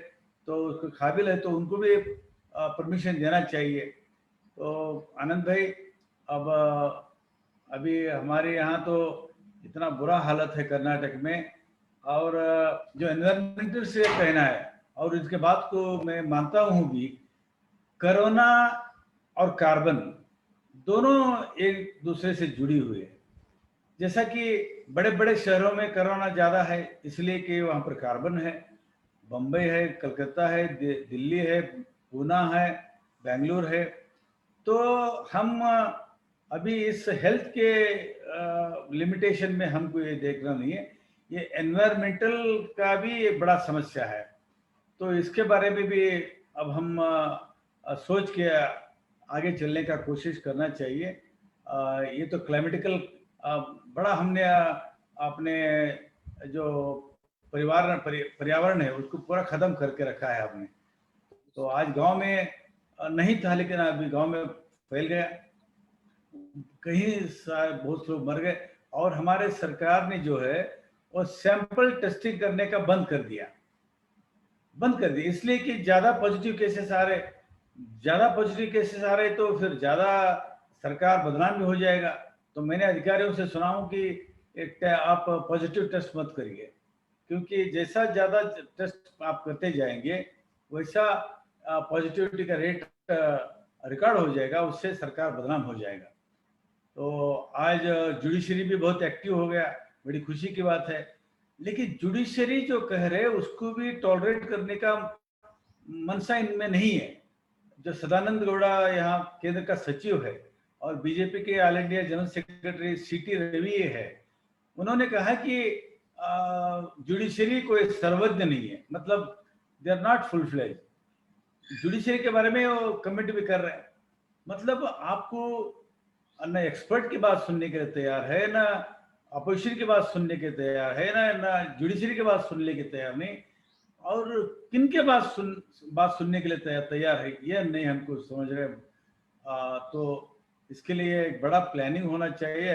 तो उसको काबिल है तो उनको भी परमिशन देना चाहिए। तो आनंद भाई, अब अभी हमारे यहाँ तो इतना बुरा हालत है कर्नाटक में, और जो एनवायरमेंटल से कहना है, और इसके बाद को मैं मानता हूँ भी कोरोना और कार्बन दोनों एक दूसरे से जुड़ी हुई है। जैसा कि बड़े बड़े शहरों में कोरोना ज़्यादा है इसलिए कि वहाँ पर कार्बन है। बम्बई है, कलकत्ता है, दिल्ली है, पूना है, बेंगलुरु है। तो हम अभी इस हेल्थ के लिमिटेशन में हमको ये देखना नहीं है, ये एनवायरमेंटल का भी एक बड़ा समस्या है। तो इसके बारे में भी अब हम सोच के आगे चलने का कोशिश करना चाहिए। ये तो क्लाइमेटिकल बड़ा हमने अपने जो पर्यावरण है उसको पूरा खत्म करके रखा है हमने। तो आज गांव में नहीं था, लेकिन अभी गांव में फैल गया, कहीं बहुत लोग मर गए। और हमारे सरकार ने जो है वो सैंपल टेस्टिंग करने का बंद कर दिया, इसलिए कि ज्यादा पॉजिटिव केसेस आ रहे तो फिर ज्यादा सरकार बदनाम भी हो जाएगा। तो मैंने अधिकारियों से सुना हूं कि आप पॉजिटिव टेस्ट मत करिए, क्योंकि जैसा ज्यादा टेस्ट आप करते जाएंगे वैसा पॉजिटिविटी का रेट रिकॉर्ड हो जाएगा, उससे सरकार बदनाम हो जाएगा। तो आज जुडिशरी भी बहुत एक्टिव हो गया, बड़ी खुशी की बात है। लेकिन जुडिशरी जो कह रहे उसको भी टॉलरेट करने का मनसा इनमें नहीं है। जो सदानंद गौड़ा यहाँ केंद्र का सचिव है और बीजेपी के ऑल इंडिया जनरल सेक्रेटरी सीटी रवि है, उन्होंने कहा कि जुडिशरी कोई सर्वज्ञ नहीं है, मतलब they are not full fledge. Judiciary के बारे में वो कमेंट भी कर रहे हैं। मतलब आपको न एक्सपर्ट की बात सुनने के लिए तैयार है, ना अपोजिशन की बात सुनने के तैयार है, ना जुडिशरी की बात सुनने के तैयार नहीं, और किन के बात सुनने के लिए तैयार है ये नहीं हमको समझ रहे। तो इसके लिए एक बड़ा प्लानिंग होना चाहिए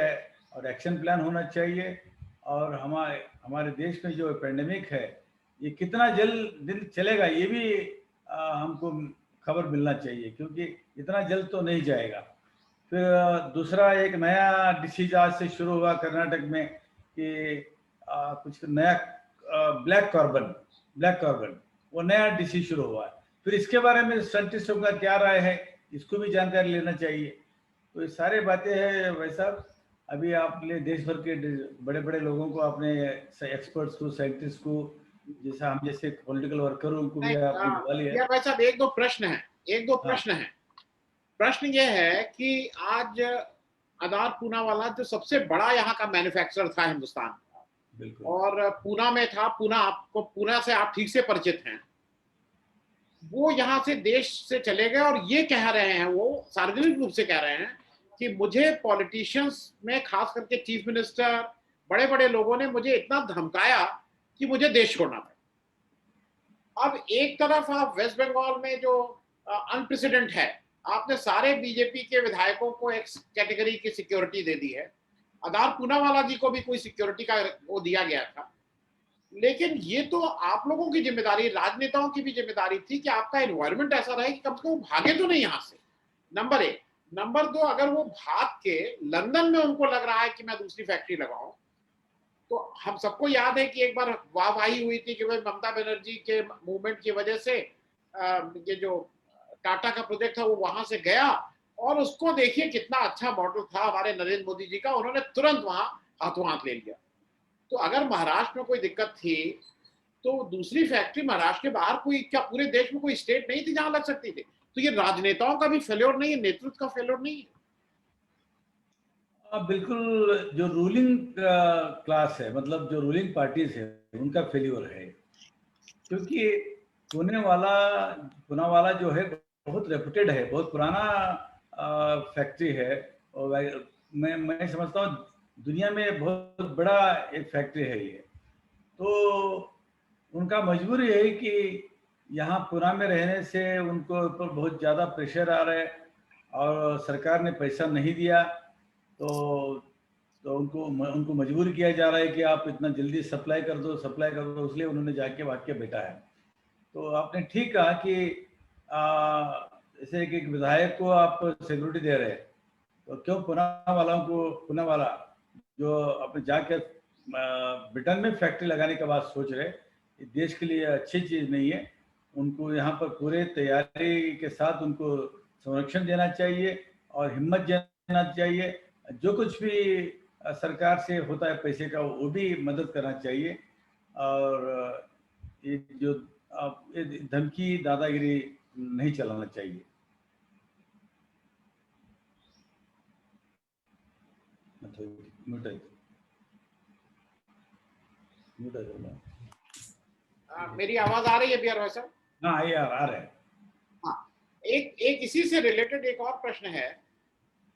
और एक्शन प्लान होना चाहिए। और हमारे देश में जो पेंडेमिक है ये कितना जल्द दिन चलेगा ये भी हमको खबर मिलना चाहिए, क्योंकि इतना जल्द तो नहीं जाएगा। फिर दूसरा एक नया डिसीज आज से शुरू हुआ कर्नाटक में कि कुछ नया ब्लैक कार्बन वो नया डिसीज शुरू हुआ है। फिर इसके बारे में साइंटिस्टों का क्या राय है इसको भी जानकारी लेना चाहिए। तो ये सारे बातें हैं। वैसा अभी आपने देश भर के बड़े बड़े लोगों को, आपने एक्सपर्ट्स को, साइंटिस्ट को, जैसा हम जैसे पॉलिटिकल वर्करों को भी आपने बुला लिया। वैसा एक दो प्रश्न है। प्रश्न ये है कि आज आधार पूना वाला जो सबसे बड़ा यहाँ का मैन्युफैक्चरर था हिंदुस्तान का, और पूना में था, पूना से आप ठीक से परिचित हैं, वो यहाँ से देश से चले गए और ये कह रहे हैं, वो सार्वजनिक रूप से कह रहे हैं कि मुझे पॉलिटिशियंस में, खास करके चीफ मिनिस्टर, बड़े बड़े लोगों ने मुझे इतना धमकाया कि मुझे देश छोड़ना पड़ा। अब एक तरफ आप वेस्ट बंगाल में जो अनप्रेसिडेंट है, आपने सारे बीजेपी के विधायकों को एक कैटेगरी की सिक्योरिटी दे दी है, आधार पूनावाला जी को भी कोई सिक्योरिटी का वो दिया गया था, लेकिन ये तो आप लोगों की जिम्मेदारी, राजनेताओं की भी जिम्मेदारी थी कि आपका एनवायरनमेंट ऐसा रहे कि कम से कम भागे तो नहीं यहाँ से, नंबर एक। नंबर दो, अगर वो भाग के लंदन में उनको लग रहा है कि मैं दूसरी फैक्ट्री लगाऊं, तो हम सबको याद है कि एक बार वाहवाही हुई थी कि भाई ममता बनर्जी के मूवमेंट की वजह से ये जो टाटा का प्रोजेक्ट था वो वहां से गया, और उसको देखिए कितना अच्छा मॉडल था हमारे नरेंद्र मोदी जी का, उन्होंने तुरंत वहां हाथों हाथ ले लिया। तो अगर महाराष्ट्र में कोई दिक्कत थी तो दूसरी फैक्ट्री महाराष्ट्र के बाहर कोई, क्या पूरे देश में कोई स्टेट नहीं थी जहां लग सकती थी? तो ये राजनेताओं का भी फेल्योर नहीं है, नेतृत्व का फेल्योर नहीं है? बिल्कुल, जो रूलिंग क्लास है, मतलब जो रूलिंग पार्टीज है, उनका फेल्योर है। क्योंकि पुणे वाला जो है बहुत रेपुटेड है, बहुत पुराना फैक्ट्री है, और मैं समझता हूँ दुनिया में बहुत बड़ा एक फैक्ट्री है ये। तो उनका मजबूरी है कि यहाँ पुणे में रहने से उनको ऊपर बहुत ज़्यादा प्रेशर आ रहा है, और सरकार ने पैसा नहीं दिया, तो उनको मजबूर किया जा रहा है कि आप इतना जल्दी सप्लाई कर दो, इसलिए उन्होंने जाके भाग के बैठा है। तो आपने ठीक कहा कि जैसे एक विधायक को आप सिक्योरिटी दे रहे हैं, तो क्यों पुणे वाला जो अपने जाके ब्रिटेन में फैक्ट्री लगाने का बात सोच रहे, देश के लिए अच्छी चीज़ नहीं है। उनको यहाँ पर पूरे तैयारी के साथ उनको संरक्षण देना चाहिए और हिम्मत देना चाहिए। जो कुछ भी सरकार से होता है पैसे का, वो भी मदद करना चाहिए। और ये जो धमकी दादागिरी नहीं चलाना चाहिए। मेरी आवाज आ रही है बिहार भाई साहब? हाँ यार, आ रहा है। हाँ, एक इसी से रिलेटेड एक और प्रश्न है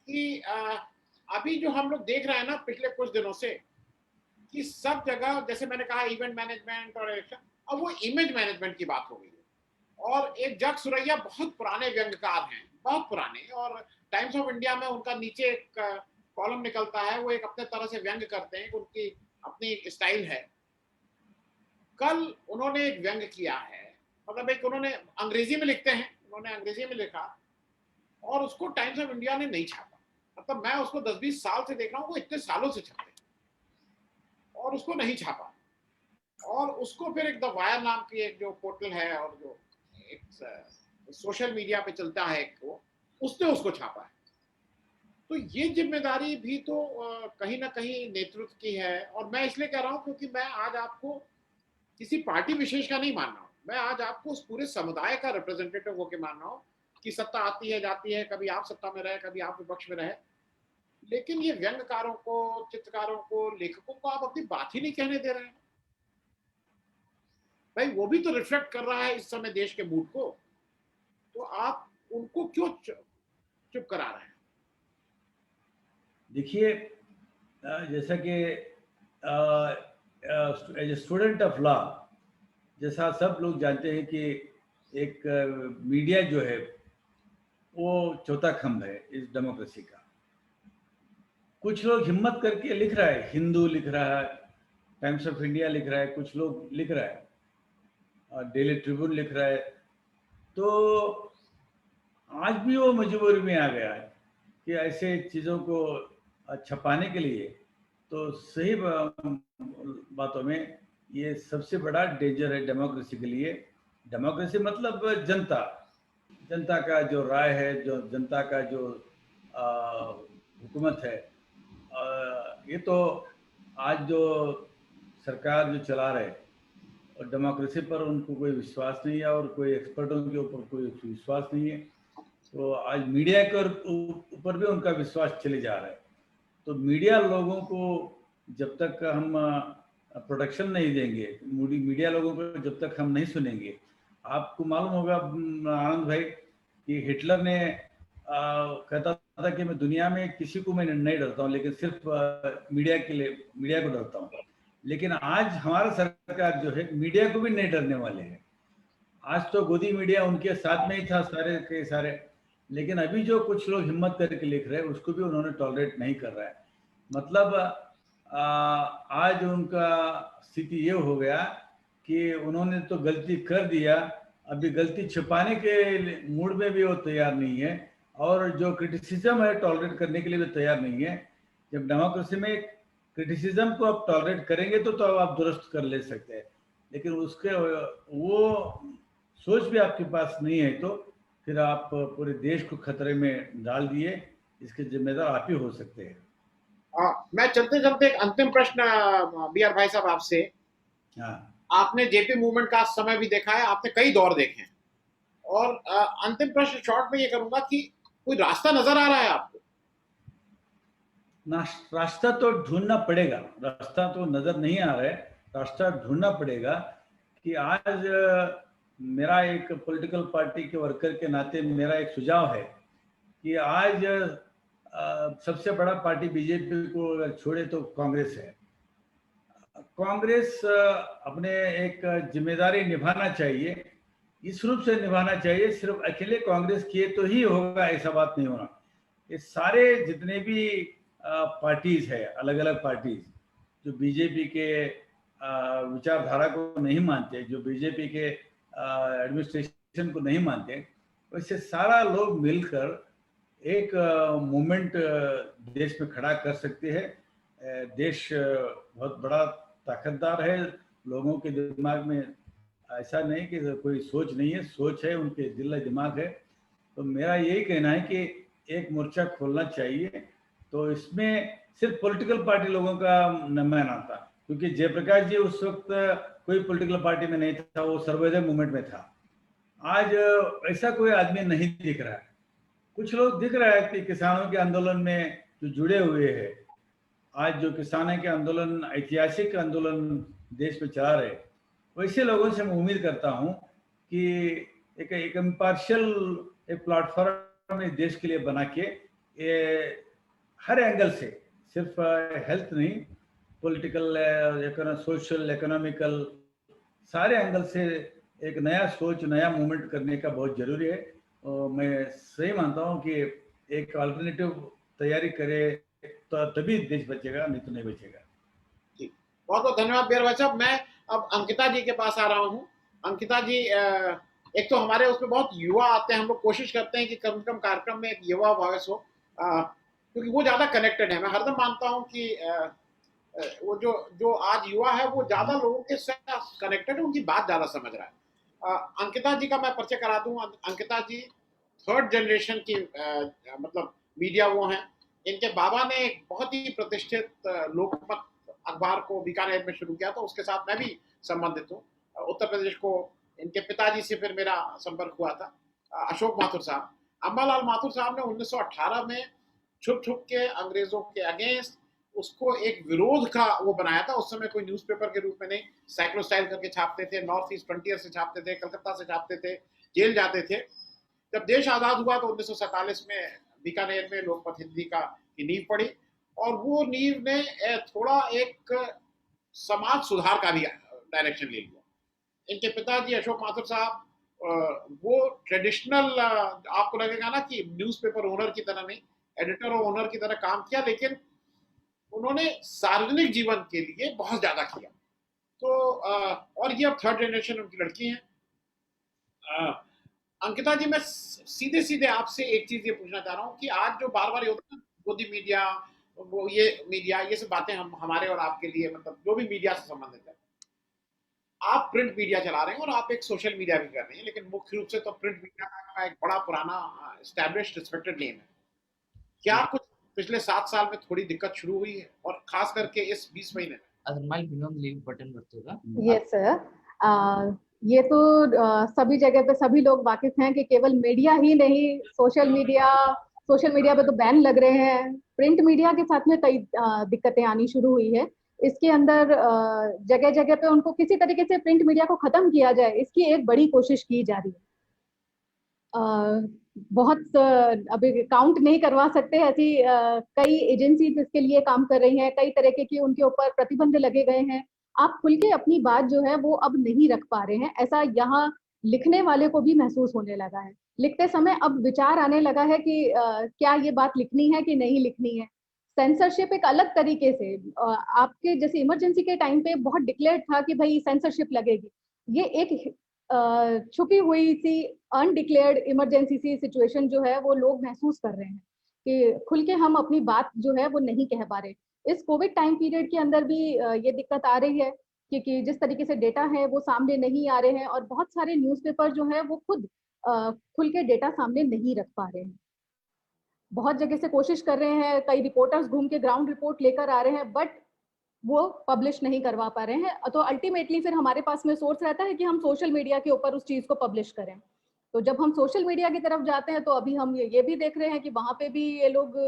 कि अभी जो हम लोग देख रहे हैं ना पिछले कुछ दिनों से, कि सब जगह, जैसे मैंने कहा, इवेंट मैनेजमेंट और इलेक्शन, अब वो इमेज मैनेजमेंट की बात हो गई है। और एक जग सुरैया बहुत पुराने व्यंग्यकार हैं, बहुत पुराने, और टाइम्स ऑफ इंडिया में उनका नीचे एक कॉलम निकलता है, वो एक अपने तरह से व्यंग्य करते हैं, उनकी अपनी स्टाइल है। कल उन्होंने एक व्यंग्य किया है, मतलब एक उन्होंने अंग्रेजी में लिखते हैं, उन्होंने अंग्रेजी में लिखा और उसको टाइम्स ऑफ इंडिया ने नहीं छापा। मतलब मैं उसको 10-20 साल से देख रहा हूँ, वो इतने सालों से छपे और उसको नहीं छापा। और उसको फिर एक द वायर नाम की एक जो पोर्टल है और जो एक सोशल मीडिया पे चलता है एक, वो उसने उसको छापा है। तो ये जिम्मेदारी भी तो कहीं ना कहीं नेतृत्व की है। और मैं इसलिए कह रहा हूँ क्योंकि मैं आज आपको किसी पार्टी विशेष का नहीं मान रहा हूँ, मैं आज आपको उस पूरे समुदाय का रिप्रेजेंटेटिव होकर मान रहा हूँ कि सत्ता आती है जाती है, कभी आप सत्ता में रहे, कभी आप विपक्ष में रहे, लेकिन ये व्यंग्यकारों को, चित्रकारों को, लेखकों को आप अपनी बात ही नहीं कहने दे रहे हैं। भाई वो भी तो रिफ्लेक्ट कर रहा है इस समय देश के मूड को, तो आप उनको क्यों चुप करा रहे हैं? देखिए, जैसा कि as a student of law, जैसा सब लोग जानते हैं कि एक मीडिया जो है वो चौथा खंभ है इस डेमोक्रेसी का। कुछ लोग हिम्मत करके लिख रहा है, हिंदू लिख रहा है, टाइम्स ऑफ इंडिया लिख रहा है, कुछ लोग लिख रहा है, डेली ट्रिब्यून लिख रहा है। तो आज भी वो मजबूरी में आ गया है कि ऐसे चीज़ों को छपाने के लिए। तो सही बातों में ये सबसे बड़ा डेंजर है डेमोक्रेसी के लिए। डेमोक्रेसी मतलब जनता का जो राय है, जो जनता का जो हुकूमत है। ये तो आज जो सरकार जो चला रहे, और डेमोक्रेसी पर उनको कोई विश्वास नहीं है और कोई एक्सपर्टों के ऊपर कोई विश्वास नहीं है। तो आज मीडिया के ऊपर भी उनका विश्वास चले जा रहा है। तो मीडिया लोगों को जब तक हम प्रोटेक्शन नहीं देंगे, मीडिया लोगों को जब तक हम नहीं सुनेंगे। आपको मालूम होगा आनंद भाई कि हिटलर ने कहता था कि मैं दुनिया में किसी को मैं नहीं डरता हूँ, लेकिन सिर्फ मीडिया को डरता हूँ। लेकिन आज हमारा सरकार जो है मीडिया को भी नहीं डरने वाले हैं। आज तो गोदी मीडिया उनके साथ में ही था सारे के सारे, लेकिन अभी जो कुछ लोग हिम्मत करके लिख रहे हैं उसको भी उन्होंने टॉलरेट नहीं कर रहा है। मतलब आज उनका स्थिति ये हो गया कि उन्होंने तो गलती कर दिया, अभी गलती छिपाने के मूड में भी वो तैयार नहीं है, और जो क्रिटिसिज्म है टॉलरेट करने के लिए भी तैयार नहीं है। जब डेमोक्रेसी में क्रिटिसिज्म को आप टॉलरेट करेंगे तो आप दुरुस्त कर ले सकते हैं, लेकिन उसके वो सोच भी आपके पास नहीं है तो फिर आप पूरे देश को खतरे में डाल दिए। इसके जिम्मेदार आप ही हो सकते हैं। मैं चलते चलते एक अंतिम प्रश्न बी आर भाई साहब आपसे। हाँ, आपने जेपी मूवमेंट का समय भी देखा है, आपने कई दौर देखे हैं। और अंतिम प्रश्न शॉर्ट में ये करूंगा कि कोई रास्ता नजर आ रहा है आपको? रास्ता तो ढूंढना पड़ेगा, रास्ता तो नजर नहीं आ रहा है, रास्ता ढूंढना पड़ेगा। कि आज मेरा एक पॉलिटिकल पार्टी के वर्कर के नाते मेरा एक सुझाव है कि आज सबसे बड़ा पार्टी बीजेपी को अगर छोड़े तो कांग्रेस है। कांग्रेस अपने एक जिम्मेदारी निभाना चाहिए, इस रूप से निभाना चाहिए, सिर्फ अकेले कांग्रेस किए तो ही होगा ऐसा बात नहीं होना। ये सारे जितने भी पार्टीज है, अलग अलग पार्टीज जो बीजेपी के विचारधारा को नहीं मानते, जो बीजेपी के एडमिनिस्ट्रेशन को नहीं मानते, वैसे सारा लोग मिलकर एक मूवमेंट देश में खड़ा कर सकते हैं। देश बहुत बड़ा ताकतदार है, लोगों के दिमाग में ऐसा नहीं कि कोई सोच नहीं है, सोच है, उनके दिल दिमाग है। तो मेरा यही कहना है कि एक मोर्चा खोलना चाहिए। तो इसमें सिर्फ पॉलिटिकल पार्टी लोगों का मैं आता, क्योंकि जयप्रकाश जी उस वक्त कोई पॉलिटिकल पार्टी में नहीं था, वो सर्वोदय मूवमेंट में था। आज ऐसा कोई आदमी नहीं दिख रहा है। कुछ लोग दिख रहा है कि किसानों के आंदोलन में जो जुड़े हुए हैं, आज जो किसानों के आंदोलन, ऐतिहासिक आंदोलन देश में चला रहे, वैसे लोगों से मैं उम्मीद करता हूं कि एक इम्पार्शियल एक प्लेटफॉर्म इस देश के लिए बना के हर एंगल से, सिर्फ हेल्थ नहीं, पॉलिटिकल, सोशल, इकोनॉमिकल, सारे एंगल से एक नया सोच, नया मूवमेंट करने का बहुत जरूरी है। और मैं सही मानता हूं कि एक अल्टरनेटिव तैयारी करे तो तभी देश बचेगा, नहीं तो नहीं बचेगा। जी, बहुत बहुत धन्यवाद बीर भाई साहब। मैं अब अंकिता जी के पास आ रहा हूँ। अंकिता जी, एक तो हमारे उसमें बहुत युवा आते हैं, हम लोग कोशिश करते हैं कि कम से कम कार्यक्रम में एक युवा वॉइस हो, क्योंकि वो ज्यादा कनेक्टेड है। मैं हरदम मानता हूँ कि वो जो जो आज युवा है वो ज्यादा लोगों के साथ कनेक्टेड है, उनकी बात ज्यादा समझ रहा है। अंकिता जी का मैं परिचय करा दूं। अंकिता जी थर्ड जनरेशन की मतलब मीडिया वो हैं। इनके बाबा ने एक बहुत ही प्रतिष्ठित लोकमत अखबार को बीकानेर में शुरू किया, तो उसके साथ मैं भी संबंधित हूँ। उत्तर प्रदेश को इनके पिताजी से फिर मेरा संपर्क हुआ था, अशोक माथुर साहब। अम्बालाल माथुर साहब ने 1918 में छुप छुप के अंग्रेजों के अगेंस्ट उसको एक विरोध का वो बनाया था। उस समय कोई न्यूज़पेपर के रूप में नहीं, साइक्लोस्टाइल करके छापते थे, नॉर्थ ईस्ट फ्रंटियर से छापते थे, कलकत्ता से छापते थे, जेल जाते थे। जब देश आजाद हुआ तो 1947 में बीकानेर में लोकमत हिंदी का की नींव पड़ी, और वो नींव ने थोड़ा एक समाज सुधार का भी डायरेक्शन ले लिया। इनके पिताजी अशोक माथुर साहब वो ट्रेडिशनल, आपको लगेगा ना कि न्यूज़पेपर ओनर की तरह नहीं, एडिटर और ओनर की तरह काम किया, लेकिन उन्होंने सार्वजनिक जीवन के लिए बहुत ज्यादा किया। तो और ये अब थर्ड जनरेशन उनकी लड़की हैं। अंकिता जी, मैं सीधे सीधे आपसे एक चीज ये पूछना चाह रहा हूँ कि आज जो बार बार होता है गोदी मीडिया, वो ये मीडिया, ये सब बातें हम हमारे और आपके लिए, मतलब जो भी मीडिया से संबंधित है, आप प्रिंट मीडिया चला रहे हैं और आप एक सोशल मीडिया भी कर रहे हैं, लेकिन मुख्य रूप से तो प्रिंट मीडिया का एक बड़ा पुराना एस्टैब्लिश्ड रिस्पेक्टेड नेम है। क्या कुछ पिछले 7 साल में थोड़ी दिक्कत शुरू हुई है, और खास करके इस 20 महीने में? यस सर, ये तो सभी जगह पे सभी लोग वाकिफ हैं कि केवल मीडिया ही नहीं, सोशल मीडिया पे तो बैन लग रहे हैं। प्रिंट मीडिया के साथ में कई दिक्कतें आनी शुरू हुई है। इसके अंदर जगह जगह पे उनको किसी तरीके से प्रिंट मीडिया को खत्म किया जाए, इसकी एक बड़ी कोशिश की जा रही है। बहुत अभी काउंट नहीं करवा सकते, ऐसी कई एजेंसीज इसके लिए काम कर रही हैं, कई तरीके की उनके ऊपर प्रतिबंध लगे गए हैं। आप खुल के अपनी बात जो है वो अब नहीं रख पा रहे हैं, ऐसा यहाँ लिखने वाले को भी महसूस होने लगा है। लिखते समय अब विचार आने लगा है कि क्या ये बात लिखनी है कि नहीं लिखनी है। सेंसरशिप एक अलग तरीके से, आपके जैसे इमरजेंसी के टाइम पे बहुत डिक्लेयर था कि भाई सेंसरशिप लगेगी, ये एक छुपी हुई सी अनडिक्लेयर्ड इमरजेंसी सी सिचुएशन जो है वो लोग महसूस कर रहे हैं कि खुल के हम अपनी बात जो है वो नहीं कह पा रहे। इस कोविड टाइम पीरियड के अंदर भी ये दिक्कत आ रही है, क्योंकि जिस तरीके से डेटा है वो सामने नहीं आ रहे हैं, और बहुत सारे न्यूज़पेपर जो है वो खुद खुल के डेटा सामने नहीं रख पा रहे हैं। बहुत जगह से कोशिश कर रहे हैं, कई रिपोर्टर्स घूम के ग्राउंड रिपोर्ट लेकर आ रहे हैं, बट वो पब्लिश नहीं करवा पा रहे हैं। तो अल्टीमेटली फिर हमारे पास में सोर्स रहता है कि हम सोशल मीडिया के ऊपर उस चीज को पब्लिश करें। तो जब हम सोशल मीडिया की तरफ जाते हैं तो अभी हम ये भी देख रहे हैं कि वहां पे भी ये लोग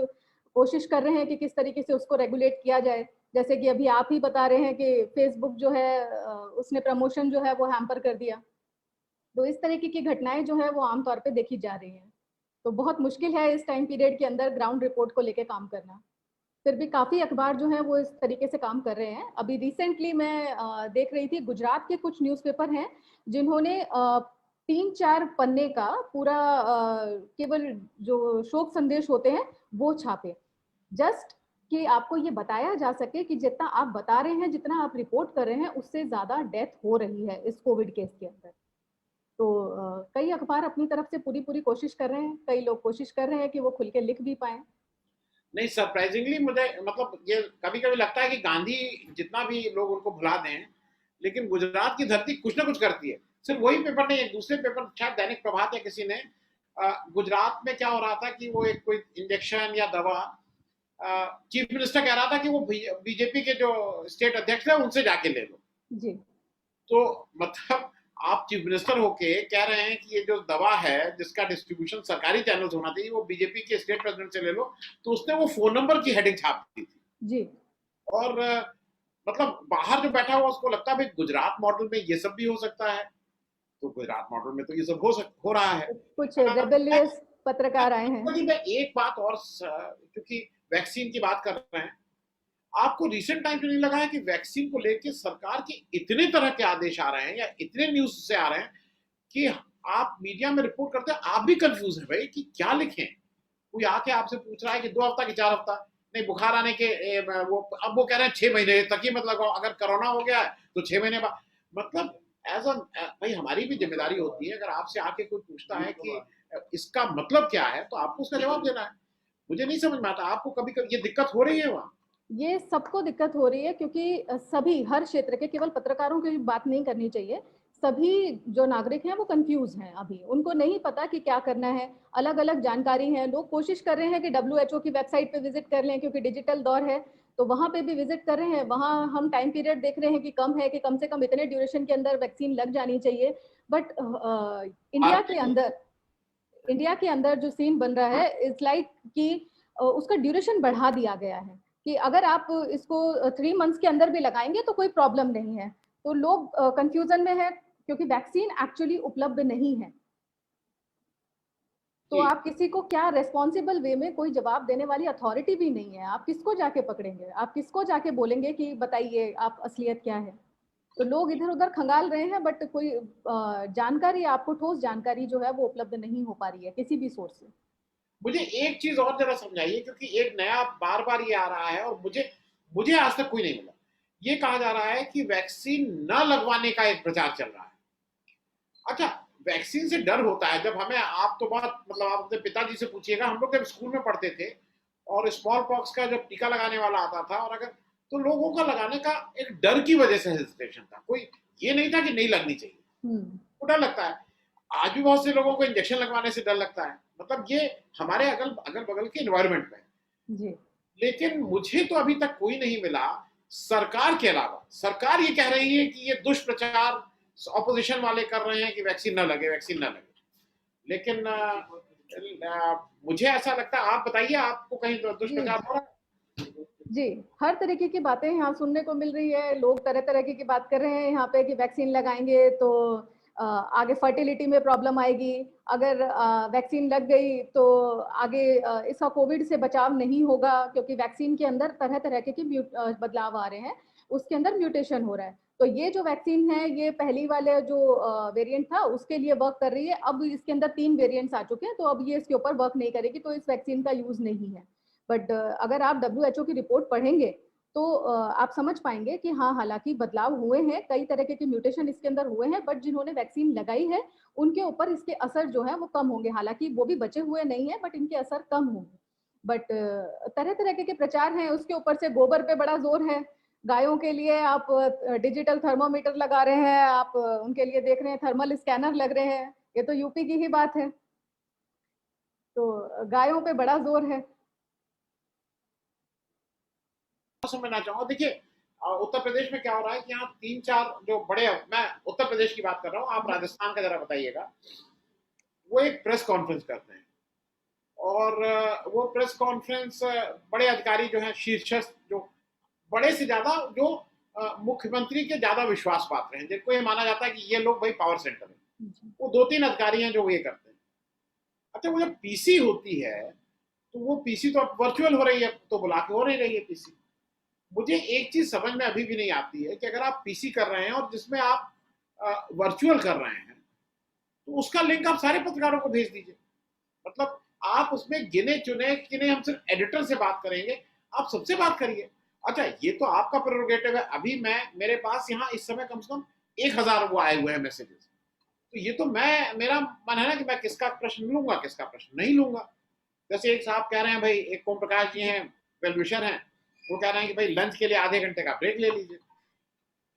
कोशिश कर रहे हैं कि किस तरीके से उसको रेगुलेट किया जाए। जैसे कि अभी आप ही बता रहे हैं कि फेसबुक जो है उसने प्रमोशन जो है वो हैम्पर कर दिया। तो इस तरीके की घटनाएं जो है वो आमतौर पे देखी जा रही हैं। तो बहुत मुश्किल है इस टाइम पीरियड के अंदर ग्राउंड रिपोर्ट को लेके काम करना। फिर भी काफी अखबार जो है वो इस तरीके से काम कर रहे हैं। अभी रिसेंटली मैं देख रही थी, गुजरात के कुछ न्यूज़पेपर हैं जिन्होंने 3-4 पन्ने का पूरा केवल जो शोक संदेश होते हैं वो छापे, जस्ट कि आपको ये बताया जा सके कि जितना आप बता रहे हैं, जितना आप रिपोर्ट कर रहे हैं, उससे ज्यादा डेथ हो रही है इस कोविड केस के अंदर। तो कई अखबार अपनी तरफ से पूरी पूरी कोशिश कर रहे हैं, कई लोग कोशिश कर रहे हैं कि वो खुल के लिख भी पाए। नहीं, सरप्राइजिंगली मुझे मतलब ये कभी कभी लगता है कि गांधी जितना भी लोग उनको भुला दें, लेकिन गुजरात की धरती कुछ ना कुछ करती है। सिर्फ वही पेपर नहीं, एक दूसरे पेपर शायद दैनिक प्रभात या किसी ने गुजरात में क्या हो रहा था कि वो एक कोई इंजेक्शन या दवा, चीफ मिनिस्टर कह रहा था कि वो बीजेपी के जो स्टेट अध्यक्ष है उनसे जाके ले लो जी। तो मतलब आप चीफ मिनिस्टर होके कह रहे हैं कि ये जो दवा है जिसका डिस्ट्रीब्यूशन सरकारी चैनल होना चाहिए वो बीजेपी के स्टेट प्रेसिडेंट से ले लो, तो उसने वो फोन नंबर की हेडिंग छाप दी थी। जी। और मतलब बाहर जो बैठा हुआ उसको लगता है भाई गुजरात मॉडल में ये सब भी हो सकता है, तो गुजरात मॉडल में तो ये सब हो रहा है। कुछ रेबेलियस पत्रकार आए हैं। मैं एक बात और, क्योंकि वैक्सीन की बात कर रहे हैं, आपको रिसेंट टाइम में नहीं लगा है कि वैक्सीन को लेकर सरकार के इतने तरह के आदेश आ रहे हैं या इतने न्यूज से आ रहे हैं कि आप मीडिया में रिपोर्ट करते हैं आप भी कंफ्यूज हैं भाई कि क्या लिखें। कोई आके आपसे पूछ रहा है कि 2 हफ्ता कि 4 हफ्ता, नहीं बुखार आने के वो अब वो कह रहे हैं 6 महीने तक ही मतलब अगर कोरोना हो गया है तो 6 महीने बाद, मतलब एज भाई हमारी भी जिम्मेदारी होती है, अगर आपसे आके कोई पूछता है कि इसका मतलब क्या है तो आपको उसका जवाब देना है। मुझे नहीं समझ में आता, आपको कभी कभी ये दिक्कत हो रही है वहां? ये सबको दिक्कत हो रही है क्योंकि सभी, हर क्षेत्र के, केवल पत्रकारों की बात नहीं करनी चाहिए, सभी जो नागरिक हैं वो कंफ्यूज हैं। अभी उनको नहीं पता कि क्या करना है, अलग अलग जानकारी है। लोग कोशिश कर रहे हैं कि WHO की वेबसाइट पे विजिट कर लें क्योंकि डिजिटल दौर है, तो वहां पे भी विजिट कर रहे हैं। वहां हम टाइम पीरियड देख रहे हैं कि कम है, कि कम से कम इतने ड्यूरेशन के अंदर वैक्सीन लग जानी चाहिए। बट इंडिया के अंदर जो सीन बन रहा है इट्स लाइक कि उसका ड्यूरेशन बढ़ा दिया गया है कि अगर आप इसको 3 मंथ्स के अंदर भी लगाएंगे तो कोई प्रॉब्लम नहीं है। तो लोग कंफ्यूजन में है क्योंकि वैक्सीन एक्चुअली उपलब्ध नहीं है। तो आप किसी को क्या रेस्पॉन्सिबल वे में कोई जवाब देने वाली अथॉरिटी भी नहीं है, आप किसको जाके पकड़ेंगे, आप किसको जाके बोलेंगे कि बताइए आप असलियत क्या है। तो लोग इधर उधर खंगाल रहे हैं बट कोई जानकारी, आपको ठोस जानकारी जो है वो उपलब्ध नहीं हो पा रही है किसी भी सोर्स से। मुझे एक चीज और जरा समझाइए, क्योंकि एक नया बार बार ये आ रहा है और मुझे मुझे आज तक कोई नहीं मिला। ये कहा जा रहा है कि वैक्सीन न लगवाने का एक प्रचार चल रहा है। अच्छा, वैक्सीन से डर होता है, जब हमें, आप तो बहुत मतलब आप अपने पिताजी से पूछिएगा, हम लोग जब स्कूल में पढ़ते थे और स्मॉल पॉक्स का जब टीका लगाने वाला आता था और अगर, तो लोगों का लगाने का एक डर की वजह से हेजिटेशन था, कोई ये नहीं था कि नहीं लगनी चाहिए, तो डर लगता है। आज भी बहुत से लोगों को इंजेक्शन लगवाने से डर लगता है, मतलब ये हमारे अगल अगल बगल के एनवायरमेंट में जी। लेकिन मुझे तो अभी तक कोई नहीं मिला सरकार के अलावा। सरकार ये कह रही है कि ये दुष्प्रचार ऑपोजिशन वाले कर रहे हैं कि वैक्सीन ना लगे, वैक्सीन ना लगे, लेकिन मुझे ऐसा लगता है, आप बताइए आपको कहीं दुष्प्रचार हो रहा है? जी, हर तरीके की बातें यहाँ सुनने को मिल रही है। लोग तरह तरह की बात कर रहे हैं यहाँ पे कि वैक्सीन लगाएंगे तो आगे फर्टिलिटी में प्रॉब्लम आएगी, अगर वैक्सीन लग गई तो आगे इसका कोविड से बचाव नहीं होगा क्योंकि वैक्सीन के अंदर तरह तरह के बदलाव आ रहे हैं, उसके अंदर म्यूटेशन हो रहा है। तो ये जो वैक्सीन है ये पहली वाले जो वेरिएंट था उसके लिए वर्क कर रही है, अब इसके अंदर 3 वेरिएंट्स आ चुके हैं तो अब ये इसके ऊपर वर्क नहीं करेगी, तो इस वैक्सीन का यूज नहीं है। बट अगर आप WHO की रिपोर्ट पढ़ेंगे तो आप समझ पाएंगे कि हाँ, हालांकि बदलाव हुए हैं, कई तरह के म्यूटेशन इसके अंदर हुए हैं, बट जिन्होंने वैक्सीन लगाई है उनके ऊपर इसके असर जो है वो कम होंगे। हालांकि वो भी बचे हुए नहीं है बट इनके असर कम होंगे। बट तरह तरह के प्रचार हैं, उसके ऊपर से गोबर पे बड़ा जोर है। गायों के लिए आप डिजिटल थर्मोमीटर लगा रहे हैं, आप उनके लिए देख रहे हैं थर्मल स्कैनर लग रहे हैं, ये तो यूपी की ही बात है। तो गायों पे बड़ा जोर है। समझना चाहूंगा, देखिए उत्तर प्रदेश में क्या हो रहा है कि यहाँ 3-4 जो बड़े, मैं उत्तर प्रदेश की बात कर रहा हूँ, आप राजस्थान का जरा बताइएगा। वो एक प्रेस कॉन्फ्रेंस करते हैं और वो प्रेस कॉन्फ्रेंस बड़े अधिकारी जो हैं, शीर्षस्थ, जो बड़े से ज्यादा, जो मुख्यमंत्री के ज्यादा विश्वास पात्र हैं, जिनको ये माना जाता है कि ये लोग भाई पावर सेंटर है, वो 2-3 अधिकारी हैं जो ये करते हैं। अच्छा, वो जब पीसी होती है तो वो पीसी तो अब वर्चुअल हो रही है, तो बुला के हो नहीं रही है पीसी। मुझे एक चीज समझ में अभी भी नहीं आती है कि अगर आप पीसी कर रहे हैं और जिसमें आप वर्चुअल कर रहे हैं, तो उसका लिंक आप सारे पत्रकारों को भेज दीजिए। मतलब आप उसमें गिने चुने कि नहीं हम सिर्फ एडिटर से बात करेंगे, आप सबसे बात करिए। अच्छा, ये तो आपका प्रेरोगेटिव है। अभी मेरे पास यहाँ इस समय कम से कम 1000 वो आए हुए हैं मैसेजेस। तो ये तो मेरा मन है ना कि मैं किसका प्रश्न लूंगा, किसका प्रश्न नहीं लूंगा। जैसे एक साहब कह रहे हैं, भाई एक ओम प्रकाश जी हैं, वेलविशर हैं, वो कह रहे हैं कि भाई लंच के लिए आधे घंटे का ब्रेक ले लीजिए।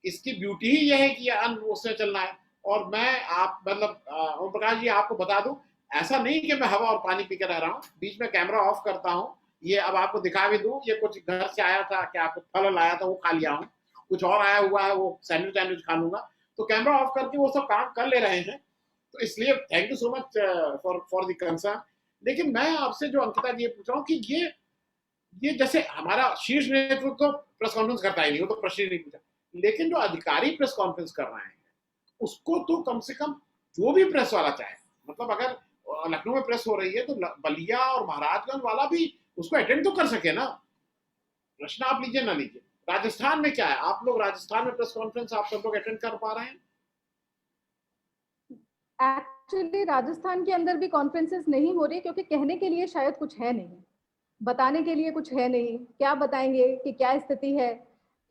इसकी ब्यूटी ही यह है कि उससे चलना है। और मैं आप मतलब ओम प्रकाश जी आपको बता दूं, ऐसा नहीं कि मैं हवा और पानी पी के रह रहा हूँ, बीच में कैमरा ऑफ करता हूँ। ये अब आपको दिखा भी दूं, ये कुछ घर से आया था, क्या कुछ फल आया था वो खा लिया हूँ, कुछ और आया हुआ है वो सैंडविच खा लूंगा, तो कैमरा ऑफ करके वो सब काम कर ले रहे हैं। तो इसलिए thank you so much for the concern. लेकिन मैं आपसे जो अंकिता जी पूछ रहा हूँ कि ये जैसे हमारा शीर्ष नेतृत्व तो प्रेस कॉन्फ्रेंस करता ही नहीं, वो तो प्रश्न ही नहीं पूछा, लेकिन जो अधिकारी प्रेस कॉन्फ्रेंस कर रहे हैं उसको तो कम से कम जो भी प्रेस वाला चाहे, मतलब अगर लखनऊ में प्रेस हो रही है तो बलिया और महाराजगंज वाला भी उसको अटेंड तो कर सके ना। प्रश्न आप लीजिए ना लीजिए, राजस्थान में क्या है, आप लोग राजस्थान में प्रेस कॉन्फ्रेंस आप सब लोग अटेंड कर पा रहे हैं? एक्चुअली राजस्थान के अंदर भी कॉन्फ्रेंसेस नहीं हो रही, क्योंकि कहने के लिए शायद कुछ है नहीं, बताने के लिए कुछ है नहीं। क्या बताएंगे कि क्या स्थिति है,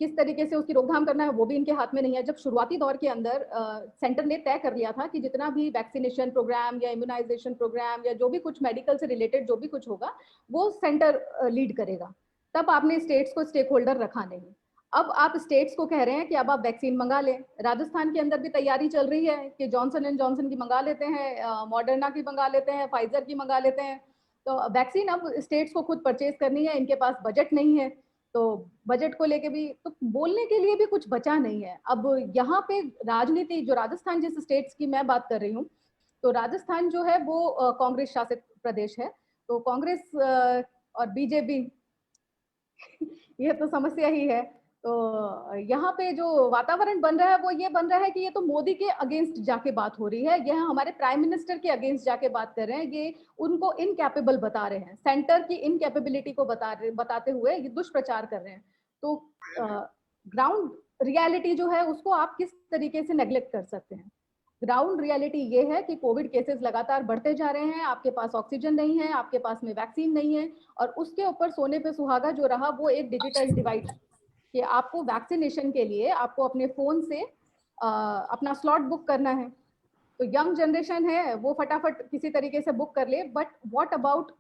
किस तरीके से उसकी रोकथाम करना है, वो भी इनके हाथ में नहीं है। जब शुरुआती दौर के अंदर सेंटर ने तय कर लिया था कि जितना भी वैक्सीनेशन प्रोग्राम या इम्यूनाइजेशन प्रोग्राम या जो भी कुछ मेडिकल से रिलेटेड जो भी कुछ होगा वो सेंटर लीड करेगा, तब आपने स्टेट्स को स्टेक होल्डर रखा नहीं। अब आप स्टेट्स को कह रहे हैं कि अब आप वैक्सीन मंगा लें। राजस्थान के अंदर भी तैयारी चल रही है कि जॉनसन एंड जॉनसन की मंगा लेते हैं, मॉडर्ना की मंगा लेते हैं, फाइजर की मंगा लेते हैं। तो वैक्सीन अब स्टेट्स को खुद परचेज करनी है, इनके पास बजट नहीं है, तो बजट को लेके भी तो बोलने के लिए भी कुछ बचा नहीं है। अब यहाँ पे राजनीति, जो राजस्थान जैसे स्टेट्स की मैं बात कर रही हूँ, तो राजस्थान जो है वो कांग्रेस शासित प्रदेश है, तो कांग्रेस और बीजेपी ये तो समस्या ही है। तो यहाँ पे जो वातावरण बन रहा है वो ये बन रहा है कि ये तो मोदी के अगेंस्ट जाके बात हो रही है, यह हमारे प्राइम मिनिस्टर के अगेंस्ट जाके बात कर रहे हैं, ये उनको इनकैपेबल बता रहे हैं, सेंटर की इनकैपेबिलिटी को बताते हुए ये दुष्प्रचार कर रहे हैं। तो ग्राउंड रियलिटी जो है उसको आप किस तरीके से नेग्लेक्ट कर सकते हैं? ग्राउंड रियलिटी ये है कि कोविड केसेस लगातार बढ़ते जा रहे हैं, आपके पास ऑक्सीजन नहीं है, आपके पास में वैक्सीन नहीं है, और उसके ऊपर सोने पे सुहागा जो रहा वो एक डिजिटल डिवाइस, कि आपको वैक्सीनेशन के लिए आपको अपने फोन से अपना स्लॉट बुक करना है। तो यंग जनरेशन है वो फटाफट किसी तरीके से बुक कर ले, बट व्हाट अबाउट